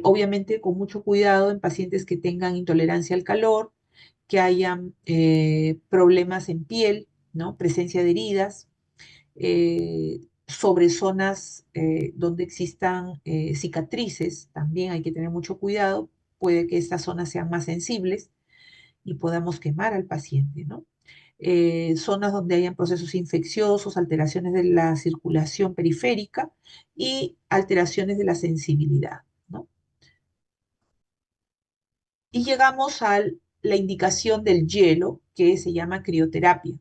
obviamente con mucho cuidado en pacientes que tengan intolerancia al calor, que hayan problemas en piel, ¿no? Presencia de heridas, sobre zonas donde existan cicatrices, también hay que tener mucho cuidado, puede que estas zonas sean más sensibles y podamos quemar al paciente, ¿no? Zonas donde hayan procesos infecciosos, alteraciones de la circulación periférica y alteraciones de la sensibilidad, ¿no? Y llegamos a la indicación del hielo, que se llama crioterapia,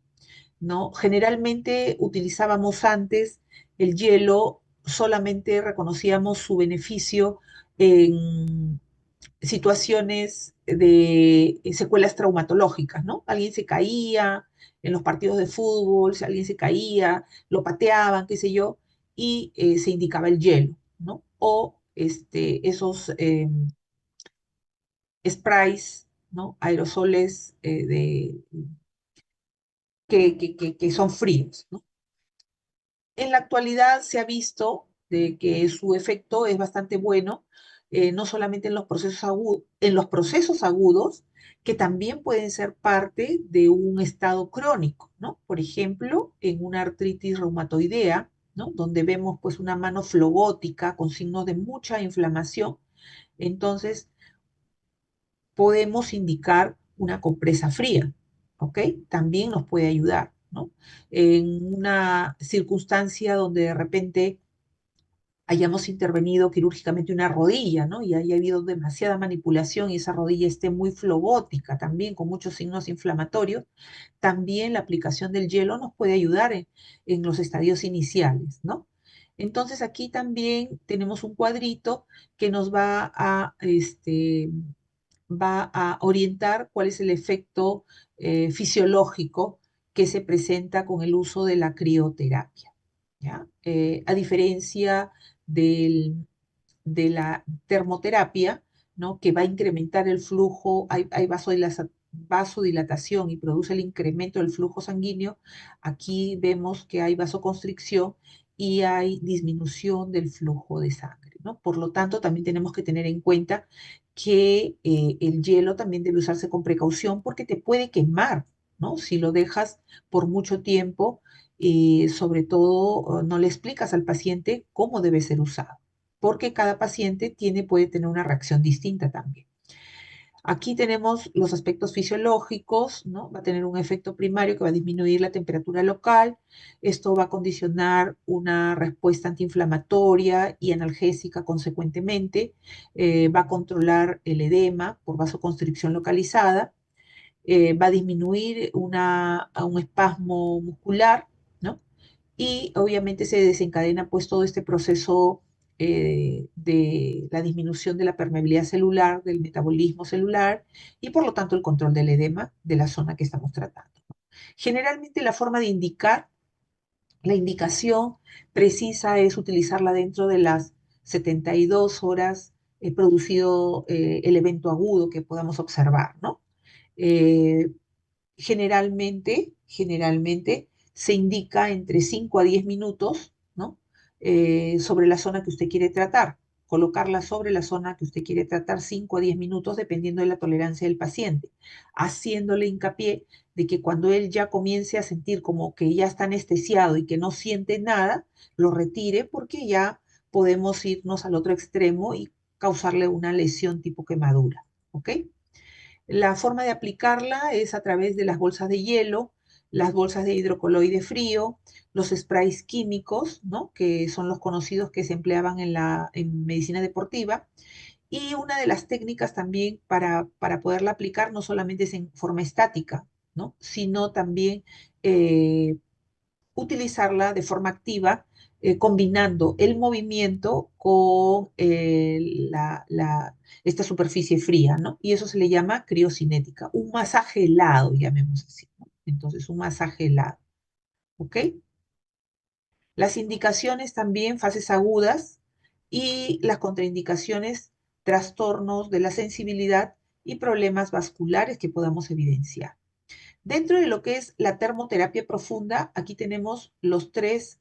¿no? Generalmente utilizábamos antes el hielo, solamente reconocíamos su beneficio en situaciones de secuelas traumatológicas, ¿no? Alguien se caía en los partidos de fútbol, si alguien se caía, lo pateaban, qué sé yo, y se indicaba el hielo, ¿no? O esos sprays, ¿no? Aerosoles que son fríos, ¿no? En la actualidad se ha visto de que su efecto es bastante bueno, no solamente en los procesos agudos, que también pueden ser parte de un estado crónico, ¿no? Por ejemplo, en una artritis reumatoidea, ¿no? Donde vemos pues una mano flogótica con signos de mucha inflamación, entonces podemos indicar una compresa fría, ¿ok? También nos puede ayudar, ¿no? En una circunstancia donde de repente hayamos intervenido quirúrgicamente una rodilla, ¿no? Y haya habido demasiada manipulación y esa rodilla esté muy flogótica también, con muchos signos inflamatorios, también la aplicación del hielo nos puede ayudar en los estadios iniciales, ¿no? Entonces aquí también tenemos un cuadrito que nos va a orientar cuál es el efecto fisiológico que se presenta con el uso de la crioterapia, ¿ya? A diferencia de la termoterapia, ¿no? Que va a incrementar el flujo, hay vasodilatación y produce el incremento del flujo sanguíneo, aquí vemos que hay vasoconstricción y hay disminución del flujo de sangre, ¿no? Por lo tanto, también tenemos que tener en cuenta que el hielo también debe usarse con precaución porque te puede quemar, ¿no? Si lo dejas por mucho tiempo, sobre todo no le explicas al paciente cómo debe ser usado, porque cada paciente puede tener una reacción distinta también. Aquí tenemos los aspectos fisiológicos, ¿no? Va a tener un efecto primario que va a disminuir la temperatura local. Esto va a condicionar una respuesta antiinflamatoria y analgésica consecuentemente. Va a controlar el edema por vasoconstricción localizada. Va a disminuir a un espasmo muscular, ¿no? Y obviamente se desencadena pues todo este proceso de la disminución de la permeabilidad celular, del metabolismo celular y por lo tanto el control del edema de la zona que estamos tratando. Generalmente la forma de indicar, la indicación precisa es utilizarla dentro de las 72 horas producido el evento agudo que podamos observar, ¿no? Eh, generalmente se indica entre 5 a 10 minutos, ¿no? Sobre la zona que usted quiere tratar. Colocarla sobre la zona que usted quiere tratar 5 a 10 minutos dependiendo de la tolerancia del paciente, haciéndole hincapié de que cuando él ya comience a sentir como que ya está anestesiado y que no siente nada, lo retire porque ya podemos irnos al otro extremo y causarle una lesión tipo quemadura, ¿ok? La forma de aplicarla es a través de las bolsas de hielo. las bolsas de hidrocoloide frío, los sprays químicos, ¿no? Que son los conocidos que se empleaban en medicina deportiva. Y una de las técnicas también para poderla aplicar no solamente es en forma estática, ¿no? Sino también eh, utilizarla de forma activa, combinando el movimiento con esta superficie fría, ¿no? Y eso se le llama criocinética, un masaje helado, llamemos así, ¿no? Entonces, un masaje helado, ¿ok? Las indicaciones también, fases agudas y las contraindicaciones, trastornos de la sensibilidad y problemas vasculares que podamos evidenciar. Dentro de lo que es la termoterapia profunda, aquí tenemos los tres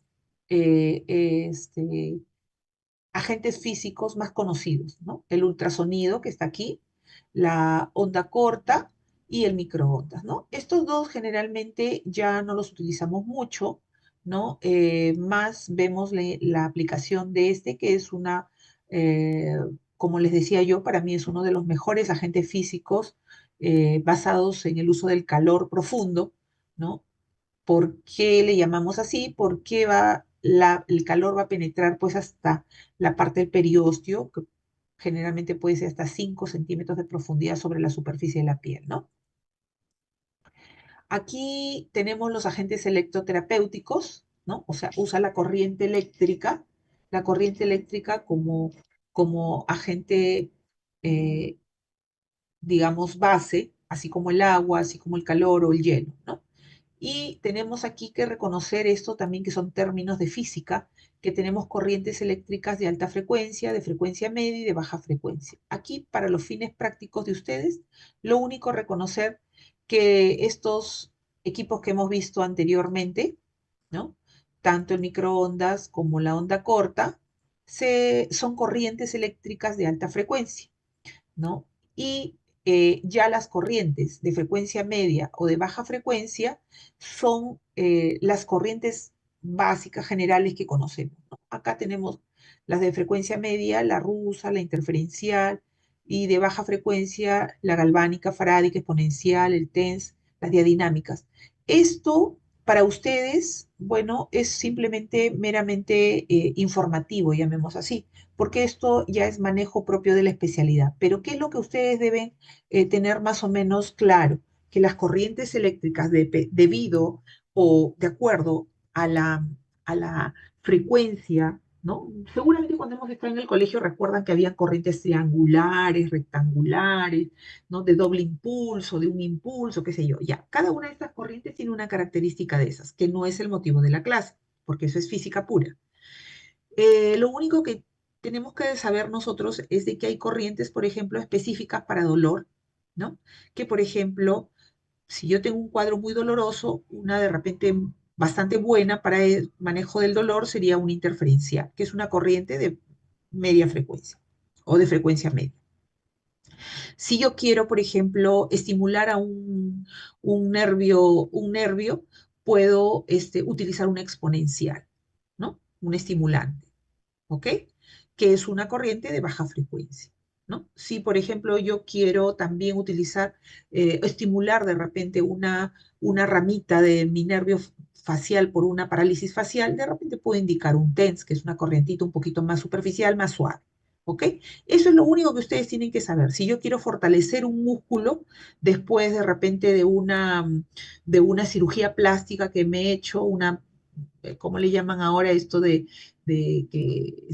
eh, este, agentes físicos más conocidos, ¿no? El ultrasonido, que está aquí, la onda corta y el microondas, ¿no? Estos dos generalmente ya no los utilizamos mucho, ¿no? Más vemos la aplicación de este, que es eh, como les decía yo, para mí es uno de los mejores agentes físicos basados en el uso del calor profundo, ¿no? ¿Por qué le llamamos así? Porque el calor va a penetrar pues hasta la parte del periósteo, que generalmente puede ser hasta 5 centímetros de profundidad sobre la superficie de la piel, ¿no? Aquí tenemos los agentes electroterapéuticos, ¿no? O sea, usa la corriente eléctrica como agente, eh, digamos, base, así como el agua, así como el calor o el hielo, ¿no? Y tenemos aquí que reconocer esto también, que son términos de física, que tenemos corrientes eléctricas de alta frecuencia, de frecuencia media y de baja frecuencia. Aquí, para los fines prácticos de ustedes, lo único reconocer que estos equipos que hemos visto anteriormente, ¿no? Tanto el microondas como la onda corta, son corrientes eléctricas de alta frecuencia, ¿no? Y ya las corrientes de frecuencia media o de baja frecuencia son las corrientes básicas generales que conocemos, ¿no? Acá tenemos las de frecuencia media, la rusa, la interferencial, y de baja frecuencia, la galvánica, farádica, exponencial, el TENS, las diadinámicas. Esto para ustedes, bueno, es simplemente meramente informativo, llamemos así, porque esto ya es manejo propio de la especialidad. Pero ¿qué es lo que ustedes deben tener más o menos claro? Que las corrientes eléctricas, debido o de acuerdo a la frecuencia, ¿no? Seguramente cuando hemos estado en el colegio recuerdan que había corrientes triangulares, rectangulares, ¿no? De doble impulso, de un impulso, qué sé yo. Ya, cada una de estas corrientes tiene una característica de esas, que no es el motivo de la clase, porque eso es física pura. Lo único que tenemos que saber nosotros es de que hay corrientes, por ejemplo, específicas para dolor, ¿no? Que, por ejemplo, si yo tengo un cuadro muy doloroso, una de repente bastante buena para el manejo del dolor sería una interferencial, que es una corriente de media frecuencia o de frecuencia media. Si yo quiero, por ejemplo, estimular a un nervio, puedo utilizar una exponencial, ¿no? Un estimulante. ¿Ok? Que es una corriente de baja frecuencia, ¿no? Si, por ejemplo, yo quiero también utilizar, estimular de repente una ramita de mi nervio facial por una parálisis facial, de repente puedo indicar un TENS, que es una corrientita un poquito más superficial, más suave. ¿Ok? Eso es lo único que ustedes tienen que saber. Si yo quiero fortalecer un músculo después de repente de una cirugía plástica que me he hecho, ¿cómo le llaman ahora esto de que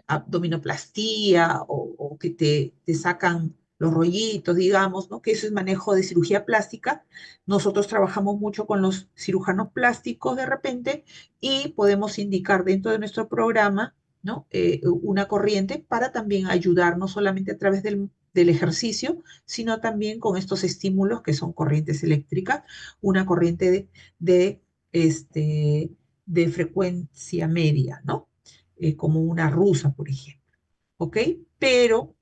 abdominoplastía o que te sacan los rollitos, digamos, ¿no? Que eso es manejo de cirugía plástica. Nosotros trabajamos mucho con los cirujanos plásticos de repente y podemos indicar dentro de nuestro programa, ¿no? Una corriente para también ayudar, no solamente a través del ejercicio, sino también con estos estímulos que son corrientes eléctricas, una corriente de, este, de frecuencia media, ¿no? Como una rusa, por ejemplo, ¿ok? Pero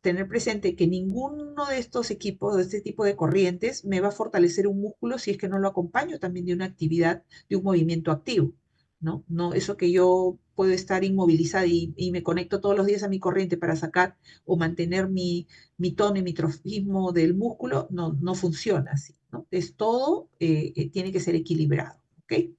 tener presente que ninguno de estos equipos, de este tipo de corrientes, me va a fortalecer un músculo si es que no lo acompaño también de una actividad, de un movimiento activo, ¿no? No, eso que yo puedo estar inmovilizada y me conecto todos los días a mi corriente para sacar o mantener mi tono y mi trofismo del músculo, no funciona así. ¿no? Es todo tiene que ser equilibrado, ¿ok?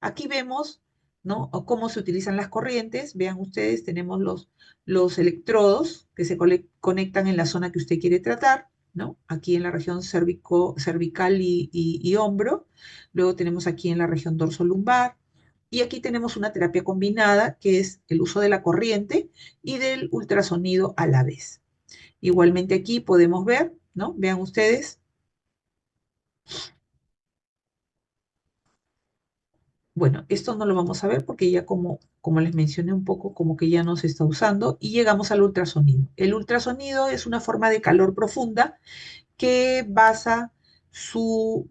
Aquí vemos, ¿no? O cómo se utilizan las corrientes. Vean ustedes, tenemos los electrodos que se conectan en la zona que usted quiere tratar, ¿no? Aquí en la región cervical y hombro. Luego tenemos aquí en la región dorsolumbar. Y aquí tenemos una terapia combinada, que es el uso de la corriente y del ultrasonido a la vez. Igualmente aquí podemos ver, ¿no? Vean ustedes. Bueno, esto no lo vamos a ver porque ya como les mencioné un poco, como que ya no se está usando y llegamos al ultrasonido. El ultrasonido es una forma de calor profunda que basa su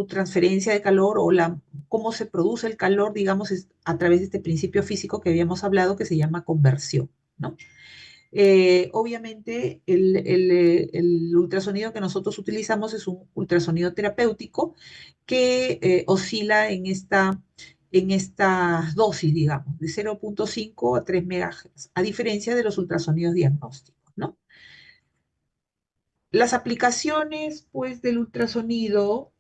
transferencia de calor o cómo se produce el calor, digamos, es a través de este principio físico que habíamos hablado que se llama conversión, ¿no? Obviamente, el ultrasonido que nosotros utilizamos es un ultrasonido terapéutico que oscila en estas dosis, digamos, de 0,5 a 3 MHz, a diferencia de los ultrasonidos diagnósticos, ¿no? Las aplicaciones, pues, del ultrasonido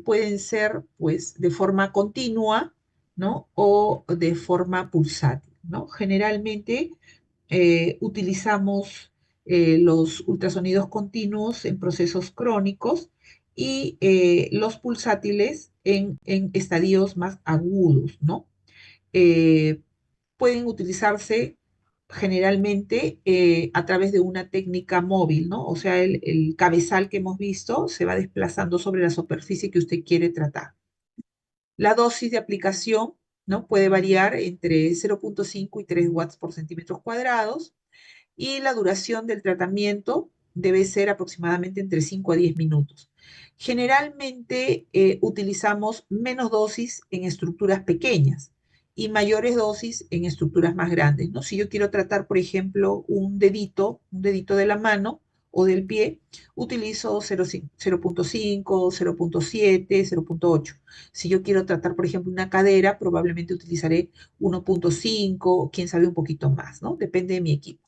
pueden ser, pues, de forma continua, ¿no? O de forma pulsátil, ¿no? Generalmente utilizamos los ultrasonidos continuos en procesos crónicos y los pulsátiles en estadios más agudos, ¿no? Eh, Pueden utilizarse generalmente a través de una técnica móvil, ¿no? O sea, el cabezal que hemos visto se va desplazando sobre la superficie que usted quiere tratar. La dosis de aplicación, ¿no? Puede variar entre 0,5 y 3 watts por centímetros cuadrados y la duración del tratamiento debe ser aproximadamente entre 5 a 10 minutos. Generalmente utilizamos menos dosis en estructuras pequeñas y mayores dosis en estructuras más grandes, ¿no? Si yo quiero tratar, por ejemplo, un dedito de la mano o del pie, utilizo 0,5, 0,7, 0,8. Si yo quiero tratar, por ejemplo, una cadera, probablemente utilizaré 1,5, quién sabe un poquito más, ¿no? Depende de mi equipo.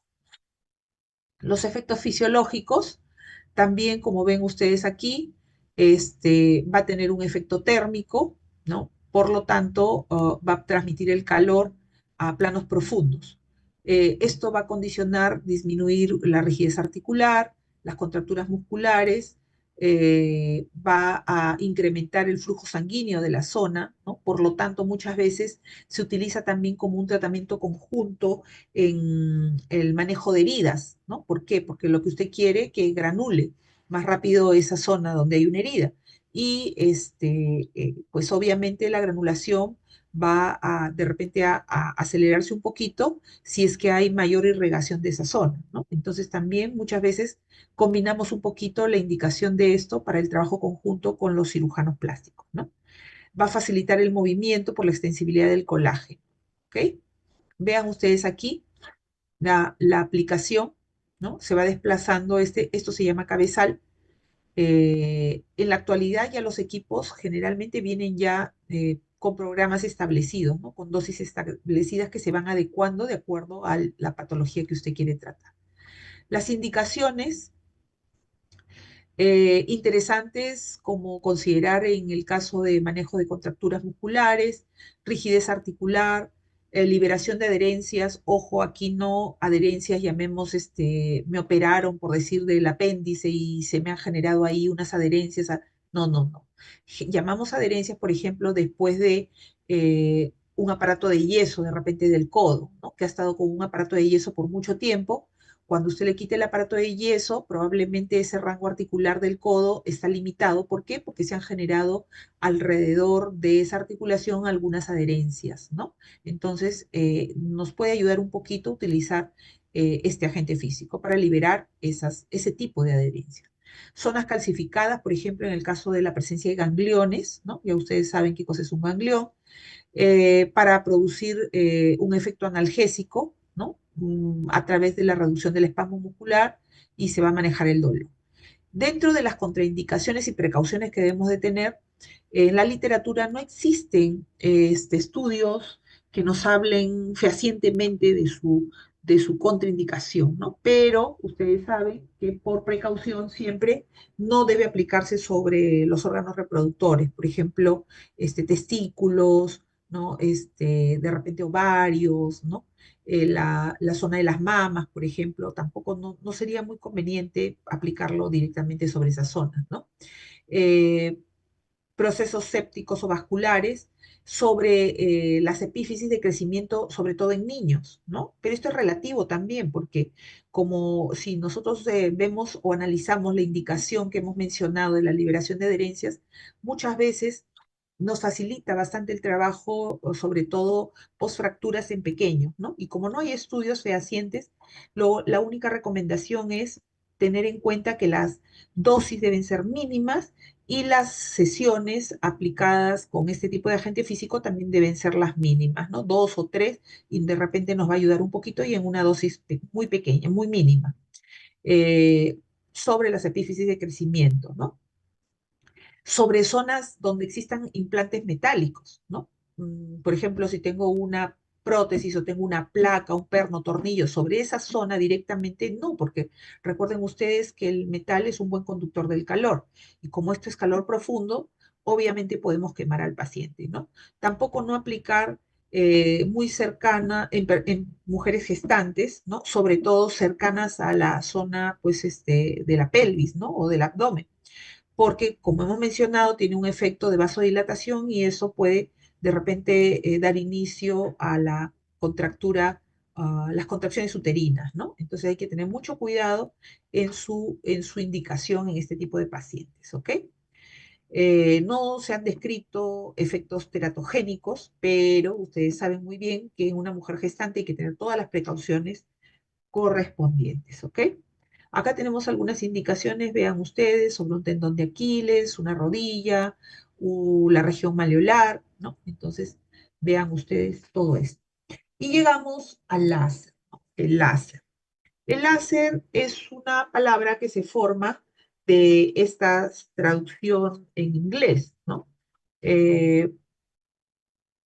Los efectos fisiológicos, también como ven ustedes aquí, va a tener un efecto térmico, ¿no? Por lo tanto, va a transmitir el calor a planos profundos. Esto va a condicionar, disminuir la rigidez articular, las contracturas musculares, va a incrementar el flujo sanguíneo de la zona, ¿no? Por lo tanto, muchas veces se utiliza también como un tratamiento conjunto en el manejo de heridas, ¿no? ¿Por qué? Porque lo que usted quiere es que granule más rápido esa zona donde hay una herida. Y pues obviamente la granulación va de repente a acelerarse un poquito si es que hay mayor irrigación de esa zona, ¿no? Entonces también muchas veces combinamos un poquito la indicación de esto para el trabajo conjunto con los cirujanos plásticos, ¿no? Va a facilitar el movimiento por la extensibilidad del colágeno, ¿ok? Vean ustedes aquí la aplicación, ¿no? Se va desplazando, esto se llama cabezal. En la actualidad ya los equipos generalmente vienen ya con programas establecidos, ¿no? Con dosis establecidas que se van adecuando de acuerdo a la patología que usted quiere tratar. Las indicaciones interesantes como considerar en el caso de manejo de contracturas musculares, rigidez articular, liberación de adherencias, ojo, aquí no adherencias, llamemos, me operaron por decir del apéndice y se me han generado ahí unas adherencias, no, no, no. Llamamos adherencias, por ejemplo, después de un aparato de yeso, de repente del codo, ¿no? Que ha estado con un aparato de yeso por mucho tiempo. Cuando usted le quite el aparato de yeso, probablemente ese rango articular del codo está limitado. ¿Por qué? Porque se han generado alrededor de esa articulación algunas adherencias, ¿no? Entonces, nos puede ayudar un poquito utilizar este agente físico para liberar ese tipo de adherencias. Zonas calcificadas, por ejemplo, en el caso de la presencia de gangliones, ¿no? Ya ustedes saben qué cosa es un ganglión, para producir un efecto analgésico, ¿no? A través de la reducción del espasmo muscular y se va a manejar el dolor. Dentro de las contraindicaciones y precauciones que debemos de tener, en la literatura no existen estudios que nos hablen fehacientemente de su contraindicación, ¿no? Pero ustedes saben que por precaución siempre no debe aplicarse sobre los órganos reproductores, por ejemplo, testículos, ¿no? De repente ovarios, ¿no? La zona de las mamas, por ejemplo, tampoco no sería muy conveniente aplicarlo directamente sobre esas zonas, ¿no? Eh, Procesos sépticos o vasculares, sobre las epífisis de crecimiento, sobre todo en niños, ¿no? Pero esto es relativo también, porque como si nosotros vemos o analizamos la indicación que hemos mencionado de la liberación de adherencias, muchas veces nos facilita bastante el trabajo, o sobre todo postfracturas en pequeños, ¿no? Y como no hay estudios fehacientes, la única recomendación es tener en cuenta que las dosis deben ser mínimas y las sesiones aplicadas con este tipo de agente físico también deben ser las mínimas, ¿no? Dos o tres, y de repente nos va a ayudar un poquito y en una dosis muy pequeña, muy mínima, eh, sobre las epífisis de crecimiento, ¿no? Sobre zonas donde existan implantes metálicos, ¿no? Por ejemplo, si tengo una prótesis o tengo una placa, un perno, tornillo, sobre esa zona directamente no, porque recuerden ustedes que el metal es un buen conductor del calor y como esto es calor profundo, obviamente podemos quemar al paciente, ¿no? Tampoco no aplicar muy cercana en mujeres gestantes, ¿no? Sobre todo cercanas a la zona, pues, de la pelvis, ¿no? O del abdomen porque, como hemos mencionado, tiene un efecto de vasodilatación y eso puede de repente dar inicio a la contractura, a las contracciones uterinas, ¿no? Entonces hay que tener mucho cuidado en su indicación en este tipo de pacientes, ¿ok? No se han descrito efectos teratogénicos, pero ustedes saben muy bien que en una mujer gestante hay que tener todas las precauciones correspondientes, ¿ok? Acá tenemos algunas indicaciones, vean ustedes, sobre un tendón de Aquiles, una rodilla, la región maleolar, ¿no? Entonces, vean ustedes todo esto. Y llegamos al láser, ¿no? El láser. El láser es una palabra que se forma de esta traducción en inglés, ¿no? Eh,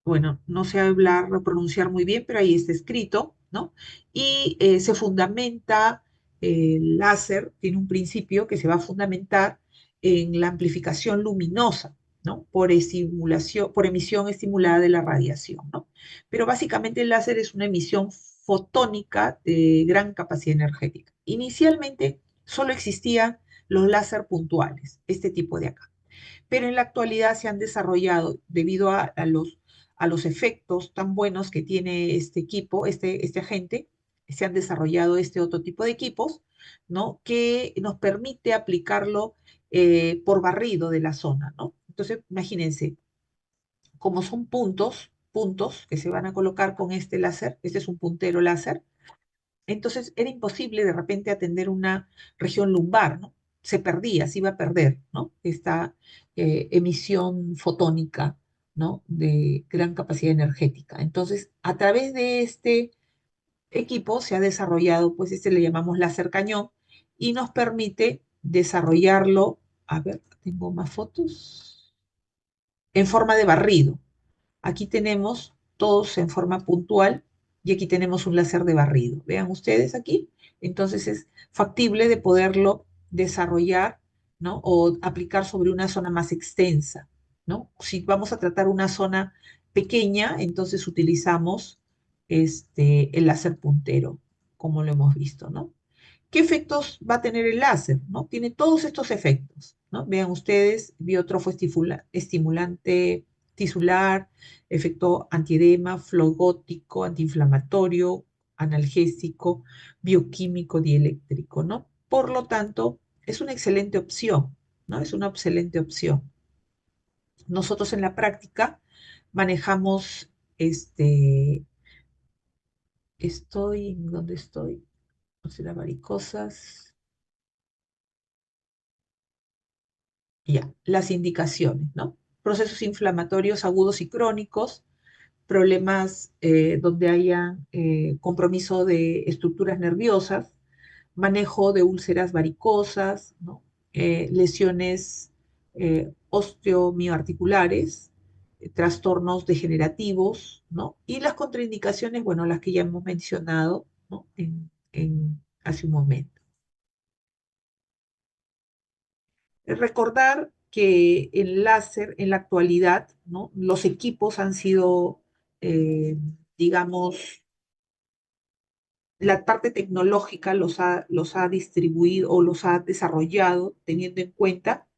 bueno, no sé hablar o pronunciar muy bien, pero ahí está escrito, ¿no? Y se fundamenta, el láser tiene un principio que se va a fundamentar en la amplificación luminosa, ¿no? Por estimulación, por emisión estimulada de la radiación, ¿no? Pero básicamente el láser es una emisión fotónica de gran capacidad energética. Inicialmente solo existían los láser puntuales, este tipo de acá, pero en la actualidad se han desarrollado debido a los efectos tan buenos que tiene este equipo, este agente, se han desarrollado este otro tipo de equipos, ¿no? Que nos permite aplicarlo por barrido de la zona, ¿no? Entonces, imagínense, como son puntos que se van a colocar con este láser, este es un puntero láser, entonces era imposible de repente atender una región lumbar, ¿no? Se perdía, se iba a perder, ¿no? Esta emisión fotónica, ¿no? De gran capacidad energética. Entonces, a través de este equipo se ha desarrollado, pues le llamamos láser cañón, y nos permite desarrollarlo, a ver, tengo más fotos, en forma de barrido. Aquí tenemos todos en forma puntual y aquí tenemos un láser de barrido. Vean ustedes aquí. Entonces es factible de poderlo desarrollar, ¿no? O aplicar sobre una zona más extensa, ¿no? Si vamos a tratar una zona pequeña, entonces utilizamos el láser puntero, como lo hemos visto, ¿no? ¿Qué efectos va a tener el láser? ¿No? Tiene todos estos efectos, ¿no? Vean ustedes, biótrofo estimulante tisular, efecto antiedema, flogótico, antiinflamatorio, analgésico, bioquímico, dieléctrico, ¿no? Por lo tanto, es una excelente opción, ¿no? Es una excelente opción. Nosotros en la práctica manejamos estoy, ¿dónde estoy? No sé, las varicosas. Ya, las indicaciones, ¿no? Procesos inflamatorios agudos y crónicos, problemas donde haya compromiso de estructuras nerviosas, manejo de úlceras varicosas, ¿no? Lesiones osteomioarticulares, trastornos degenerativos, ¿no? Y las contraindicaciones, bueno, las que ya hemos mencionado, ¿no? Hace un momento. Recordar que el láser en la actualidad, ¿no? Los equipos han sido, digamos, la parte tecnológica los ha distribuido o los ha desarrollado teniendo en cuenta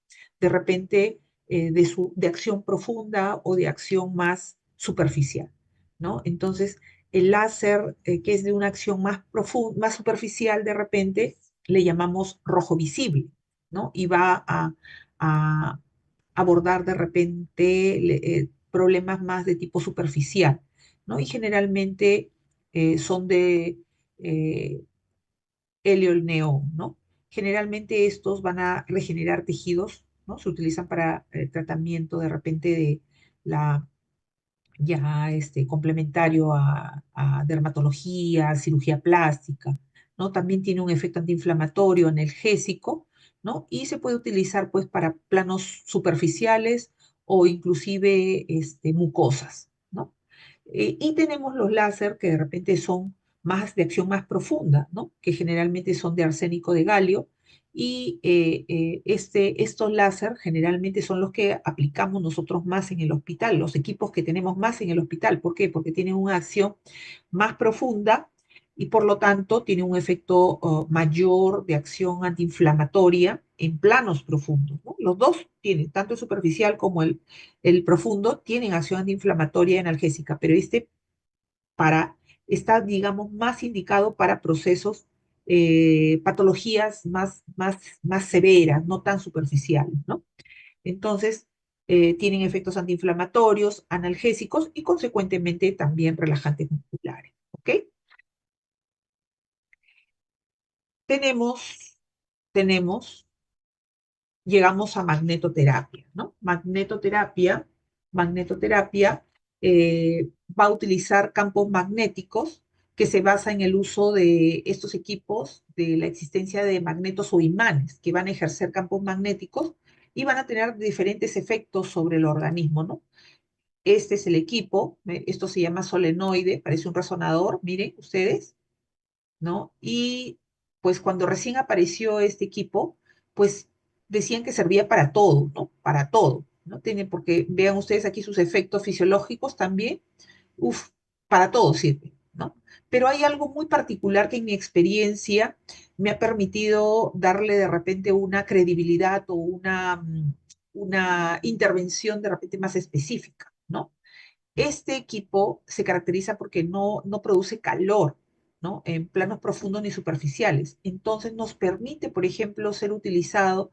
de repente de acción profunda o de acción más superficial, ¿no? Entonces, el láser, que es de una acción más profunda, más superficial, de repente le llamamos rojo visible, ¿no? Y va a abordar de repente problemas más de tipo superficial, ¿no? Y generalmente son de eh, helio el neón, ¿no? Generalmente estos van a regenerar tejidos, ¿no? Se utilizan para tratamiento de repente de la ya complementario a dermatología, cirugía plástica, ¿no? También tiene un efecto antiinflamatorio, analgésico, ¿no? Y se puede utilizar pues para planos superficiales o inclusive mucosas, ¿no? Y tenemos los láser que de repente son más de acción más profunda, ¿no? Que generalmente son de arsénico de galio. Y estos láser generalmente son los que aplicamos nosotros más en el hospital, los equipos que tenemos más en el hospital. ¿Por qué? Porque tienen una acción más profunda y por lo tanto tiene un efecto mayor de acción antiinflamatoria en planos profundos, ¿no? Los dos tienen, tanto el superficial como el profundo, tienen acción antiinflamatoria y analgésica, pero para, está, digamos, más indicado para procesos, patologías más severas, no tan superficiales, ¿no? Entonces, tienen efectos antiinflamatorios, analgésicos y consecuentemente también relajantes musculares, ¿ok? Tenemos, tenemos llegamos a magnetoterapia, ¿no? Magnetoterapia va a utilizar campos magnéticos que se basa en el uso de estos equipos, de la existencia de magnetos o imanes que van a ejercer campos magnéticos y van a tener diferentes efectos sobre el organismo, ¿no? Este es el equipo, esto se llama solenoide, parece un resonador, miren ustedes, ¿no? Y pues cuando recién apareció este equipo, pues decían que servía para todo, ¿no? Para todo, ¿no? Tiene, porque vean ustedes aquí sus efectos fisiológicos también, uf, para todo sirve, ¿no? Pero hay algo muy particular que en mi experiencia me ha permitido darle de repente una credibilidad o una intervención de repente más específica, ¿no? Este equipo se caracteriza porque no produce calor, ¿no? En planos profundos ni superficiales. Entonces nos permite, por ejemplo, ser utilizado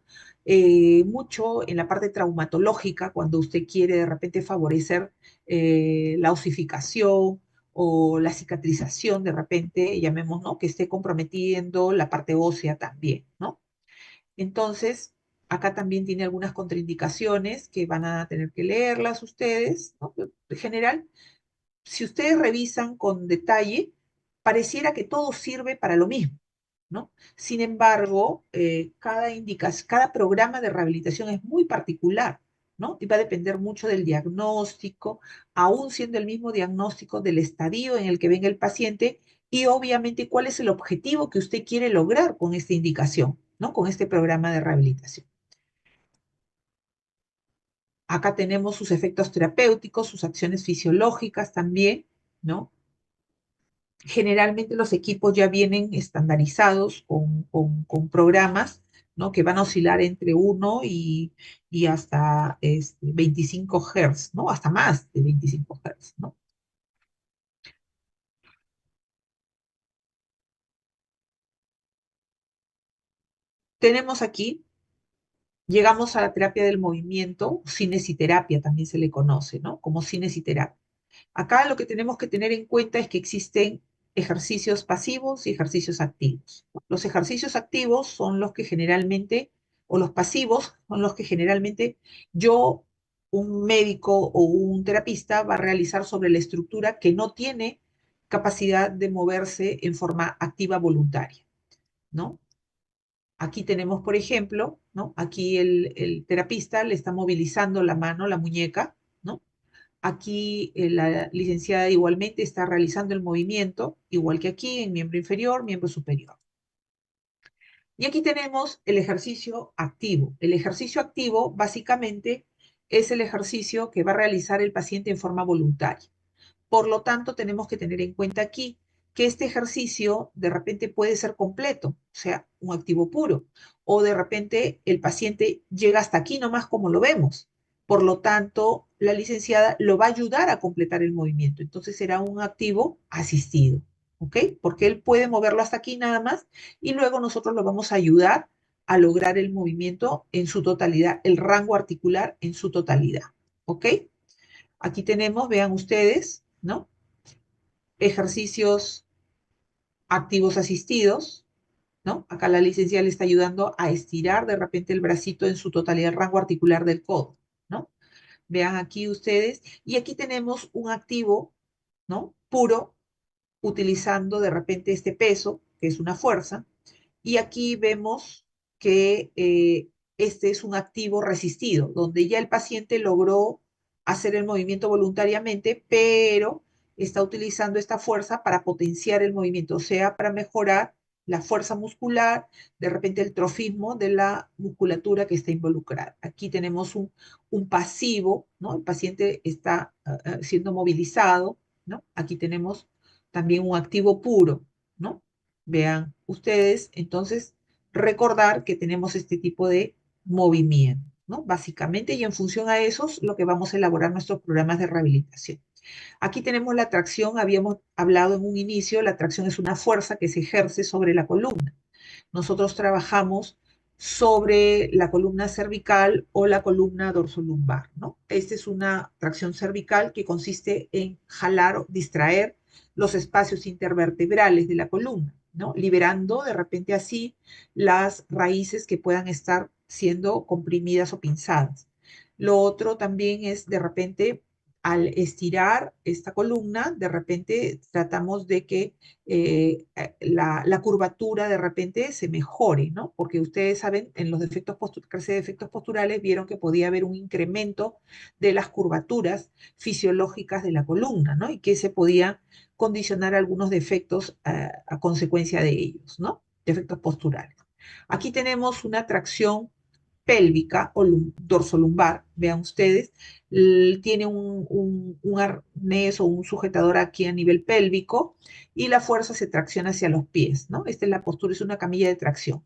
mucho en la parte traumatológica, cuando usted quiere de repente favorecer la osificación o la cicatrización, de repente, llamemos, ¿no? Que esté comprometiendo la parte ósea también, ¿no? Entonces, acá también tiene algunas contraindicaciones que van a tener que leerlas ustedes, ¿no? En general, si ustedes revisan con detalle, pareciera que todo sirve para lo mismo, ¿no? Sin embargo, cada programa de rehabilitación es muy particular, ¿no? Y va a depender mucho del diagnóstico, aún siendo el mismo diagnóstico, del estadio en el que venga el paciente y obviamente cuál es el objetivo que usted quiere lograr con esta indicación, ¿no? Con este programa de rehabilitación. Acá tenemos sus efectos terapéuticos, sus acciones fisiológicas también, ¿no? Generalmente los equipos ya vienen estandarizados con programas, ¿no? Que van a oscilar entre 1 y hasta 25 Hz, ¿no? Hasta más de 25 Hz, ¿no? Tenemos aquí, llegamos a la terapia del movimiento, cinesiterapia también se le conoce, ¿no? Como cinesiterapia. Acá lo que tenemos que tener en cuenta es que existen ejercicios pasivos y ejercicios activos. Los ejercicios activos son los que generalmente, o los pasivos son los que generalmente yo, un médico o un terapista, va a realizar sobre la estructura que no tiene capacidad de moverse en forma activa voluntaria, ¿no? Aquí tenemos, por ejemplo, ¿no? Aquí el terapista le está movilizando la mano, la muñeca, ¿no? Aquí la licenciada igualmente está realizando el movimiento, igual que aquí, en miembro inferior, miembro superior. Y aquí tenemos el ejercicio activo. El ejercicio activo básicamente es el ejercicio que va a realizar el paciente en forma voluntaria. Por lo tanto, tenemos que tener en cuenta aquí que este ejercicio de repente puede ser completo, o sea, un activo puro, o de repente el paciente llega hasta aquí nomás como lo vemos. Por lo tanto, la licenciada lo va a ayudar a completar el movimiento. Entonces será un activo asistido, ¿ok? Porque él puede moverlo hasta aquí nada más y luego nosotros lo vamos a ayudar a lograr el movimiento en su totalidad, el rango articular en su totalidad, ¿ok? Aquí tenemos, vean ustedes, ¿no? Ejercicios activos asistidos, ¿no? Acá la licenciada le está ayudando a estirar de repente el bracito en su totalidad, el rango articular del codo, ¿no? Vean aquí ustedes, y aquí tenemos un activo, ¿no? Puro, utilizando de repente este peso, que es una fuerza, y aquí vemos que este es un activo resistido, donde ya el paciente logró hacer el movimiento voluntariamente, pero está utilizando esta fuerza para potenciar el movimiento, o sea, para mejorar la fuerza muscular, de repente el trofismo de la musculatura que está involucrada. Aquí tenemos un pasivo, ¿no? El paciente está siendo movilizado, ¿no? Aquí tenemos también un activo puro, ¿no? Vean ustedes, entonces, recordar que tenemos este tipo de movimiento, ¿no? Básicamente, y en función a esos, lo que vamos a elaborar nuestros programas de rehabilitación. Aquí tenemos la tracción, habíamos hablado en un inicio, la tracción es una fuerza que se ejerce sobre la columna. Nosotros trabajamos sobre la columna cervical o la columna dorsolumbar, ¿no? Esta es una tracción cervical que consiste en jalar o distraer los espacios intervertebrales de la columna, ¿no? Liberando de repente así las raíces que puedan estar siendo comprimidas o pinzadas. Lo otro también es de repente al estirar esta columna, de repente tratamos de que la curvatura de repente se mejore, ¿no? Porque ustedes saben, en los clase de defectos posturales vieron que podía haber un incremento de las curvaturas fisiológicas de la columna, ¿no? Y que se podía condicionar algunos defectos a consecuencia de ellos, ¿no? Defectos posturales. Aquí tenemos una tracción pélvica o dorsolumbar, vean ustedes, tiene un arnés o un sujetador aquí a nivel pélvico y la fuerza se tracciona hacia los pies, ¿no? Esta es la postura, es una camilla de tracción.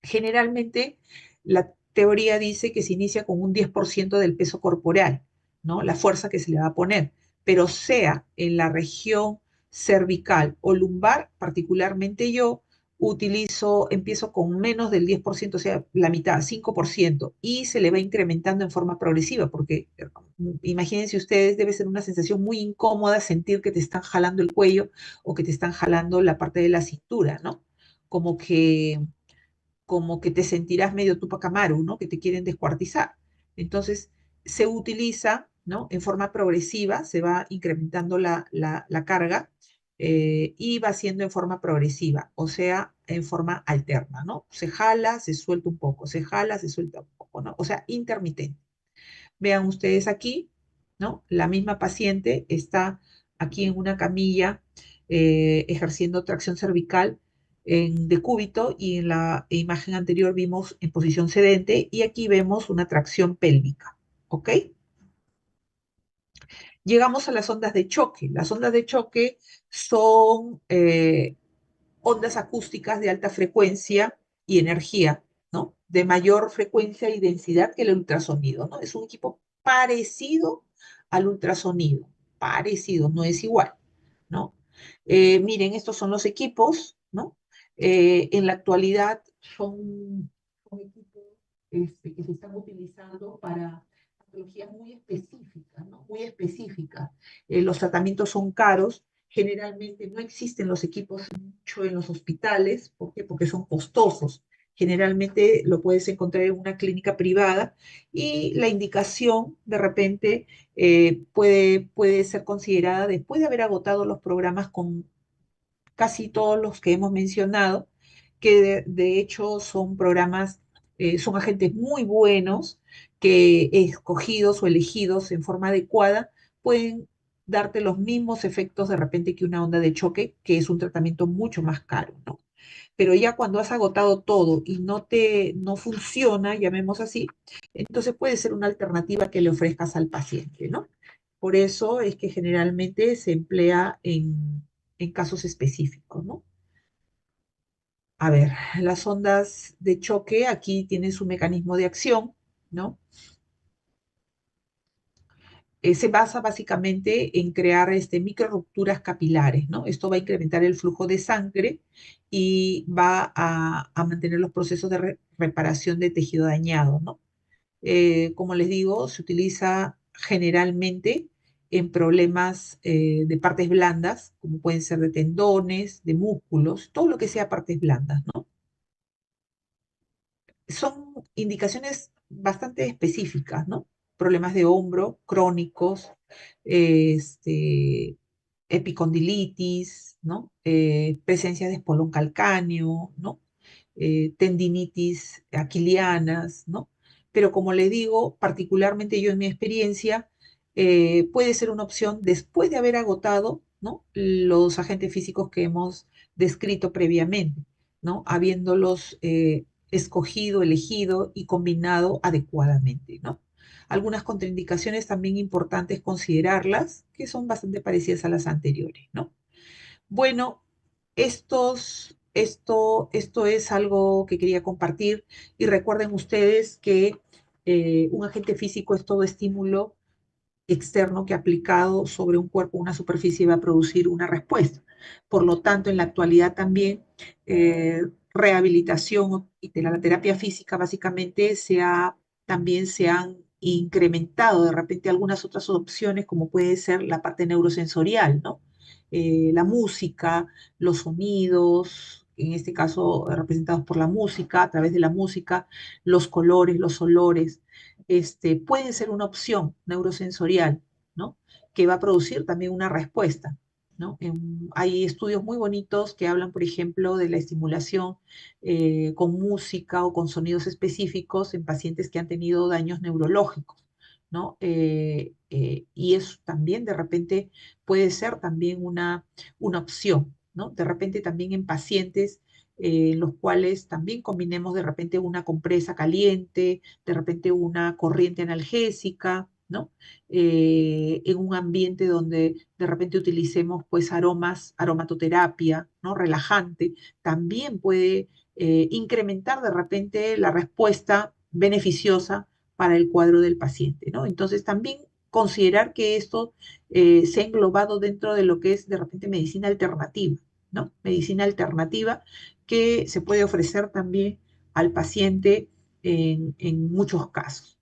Generalmente la teoría dice que se inicia con un 10% del peso corporal, ¿no? La fuerza que se le va a poner, pero sea en la región cervical o lumbar, particularmente yo empiezo con menos del 10%, o sea, la mitad, 5%, y se le va incrementando en forma progresiva, porque imagínense ustedes, debe ser una sensación muy incómoda sentir que te están jalando el cuello o que te están jalando la parte de la cintura, ¿no? Como que te sentirás medio Tupac Amaru, ¿no? Que te quieren descuartizar. Entonces, se utiliza, ¿no? En forma progresiva, se va incrementando la carga y va siendo en forma progresiva, o sea, en forma alterna, ¿no? Se jala, se suelta un poco, se jala, se suelta un poco, ¿no? O sea, intermitente. Vean ustedes aquí, ¿no? La misma paciente está aquí en una camilla ejerciendo tracción cervical en decúbito y en la imagen anterior vimos en posición sedente y aquí vemos una tracción pélvica, ¿ok? Llegamos a las ondas de choque. Las ondas de choque son ondas acústicas de alta frecuencia y energía, ¿no? De mayor frecuencia y densidad que el ultrasonido, ¿no? Es un equipo parecido al ultrasonido, parecido, no es igual, ¿no? Miren, estos son los equipos, ¿no? En la actualidad son equipos que se están utilizando para patologías muy específicas, ¿no? Muy específicas. Los tratamientos son caros, generalmente no existen los equipos mucho en los hospitales, ¿por qué? Porque son costosos. Generalmente lo puedes encontrar en una clínica privada y la indicación de repente puede ser considerada después de haber agotado los programas con casi todos los que hemos mencionado, que de hecho son programas, son agentes muy buenos que escogidos o elegidos en forma adecuada pueden darte los mismos efectos de repente que una onda de choque, que es un tratamiento mucho más caro, ¿no? Pero ya cuando has agotado todo y no funciona, llamemos así, entonces puede ser una alternativa que le ofrezcas al paciente, ¿no? Por eso es que generalmente se emplea en casos específicos, ¿no? A ver, las ondas de choque aquí tienen su mecanismo de acción, ¿no? Se basa básicamente en crear micro rupturas capilares, ¿no? Esto va a incrementar el flujo de sangre y va a mantener los procesos de reparación de tejido dañado, ¿no? Como les digo, se utiliza generalmente en problemas de partes blandas, como pueden ser de tendones, de músculos, todo lo que sea partes blandas, ¿no? Son indicaciones bastante específicas, ¿no? Problemas de hombro crónicos, este, epicondilitis, ¿no? Presencia de espolón calcáneo, ¿no? Tendinitis aquilianas, ¿no? Pero como les digo, particularmente yo en mi experiencia, puede ser una opción después de haber agotado, ¿no? Los agentes físicos que hemos descrito previamente, ¿no? Habiéndolos escogido, elegido y combinado adecuadamente, ¿no? Algunas contraindicaciones también importantes considerarlas, que son bastante parecidas a las anteriores, ¿no? Bueno, esto es algo que quería compartir y recuerden ustedes que un agente físico es todo estímulo externo que aplicado sobre un cuerpo, una superficie, va a producir una respuesta. Por lo tanto, en la actualidad también, rehabilitación y la terapia física básicamente también se han incrementado de repente algunas otras opciones, como puede ser la parte neurosensorial, ¿no? La música, los sonidos, en este caso representados por la música, a través de la música, los colores, los olores, pueden ser una opción neurosensorial, ¿no? Que va a producir también una respuesta, ¿no? Hay estudios muy bonitos que hablan, por ejemplo, de la estimulación con música o con sonidos específicos en pacientes que han tenido daños neurológicos, ¿no? Y eso también de repente puede ser también una opción, ¿no? De repente también en pacientes los cuales también combinemos de repente una compresa caliente, de repente una corriente analgésica, ¿no? En un ambiente donde de repente utilicemos pues aromas, aromatoterapia, ¿no? Relajante, también puede incrementar de repente la respuesta beneficiosa para el cuadro del paciente, ¿no? Entonces también considerar que esto se ha englobado dentro de lo que es de repente medicina alternativa, ¿no? Medicina alternativa que se puede ofrecer también al paciente en muchos casos.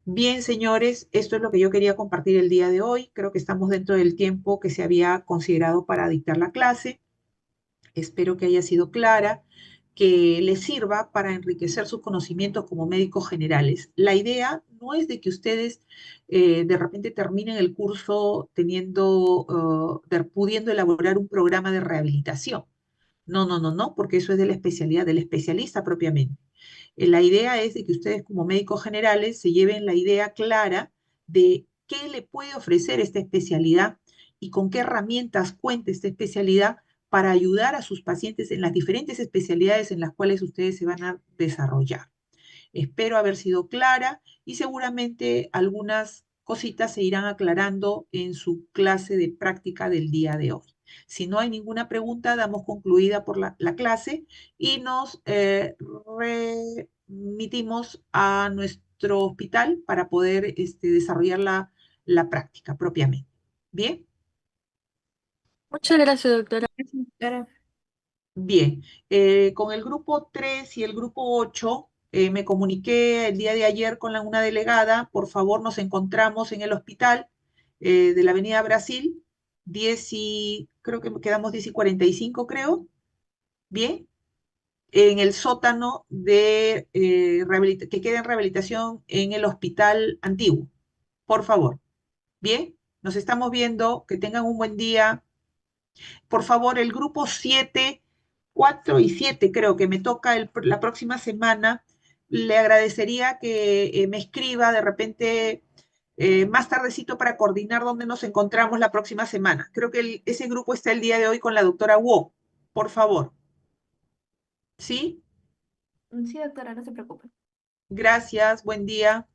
Bien, señores, esto es lo que yo quería compartir el día de hoy. Creo que estamos dentro del tiempo que se había considerado para dictar la clase. Espero que haya sido clara, que les sirva para enriquecer sus conocimientos como médicos generales. La idea no es de que ustedes de repente terminen el curso pudiendo elaborar un programa de rehabilitación. No, no, no, no, porque eso es de la especialidad, del especialista propiamente. La idea es de que ustedes como médicos generales se lleven la idea clara de qué le puede ofrecer esta especialidad y con qué herramientas cuenta esta especialidad para ayudar a sus pacientes en las diferentes especialidades en las cuales ustedes se van a desarrollar. Espero haber sido clara y seguramente algunas cositas se irán aclarando en su clase de práctica del día de hoy. Si no hay ninguna pregunta, damos concluida por la clase y nos remitimos a nuestro hospital para poder desarrollar la práctica propiamente. ¿Bien? Muchas gracias, doctora. Doctora. Bien, con el grupo 3 y el grupo 8 me comuniqué el día de ayer con una delegada. Por favor, nos encontramos en el hospital de la Avenida Brasil, 10 y creo que quedamos 10 y 45, creo. Bien, en el sótano que queda en rehabilitación en el hospital antiguo. Por favor. Bien, nos estamos viendo. Que tengan un buen día. Por favor, el grupo 7, 4 y 7 creo que me toca la próxima semana. le agradecería que me escriba de repente más tardecito para coordinar dónde nos encontramos la próxima semana. Creo que ese grupo está el día de hoy con la doctora Wu. Por favor. ¿Sí? Sí, doctora, no se preocupe. Gracias. Buen día.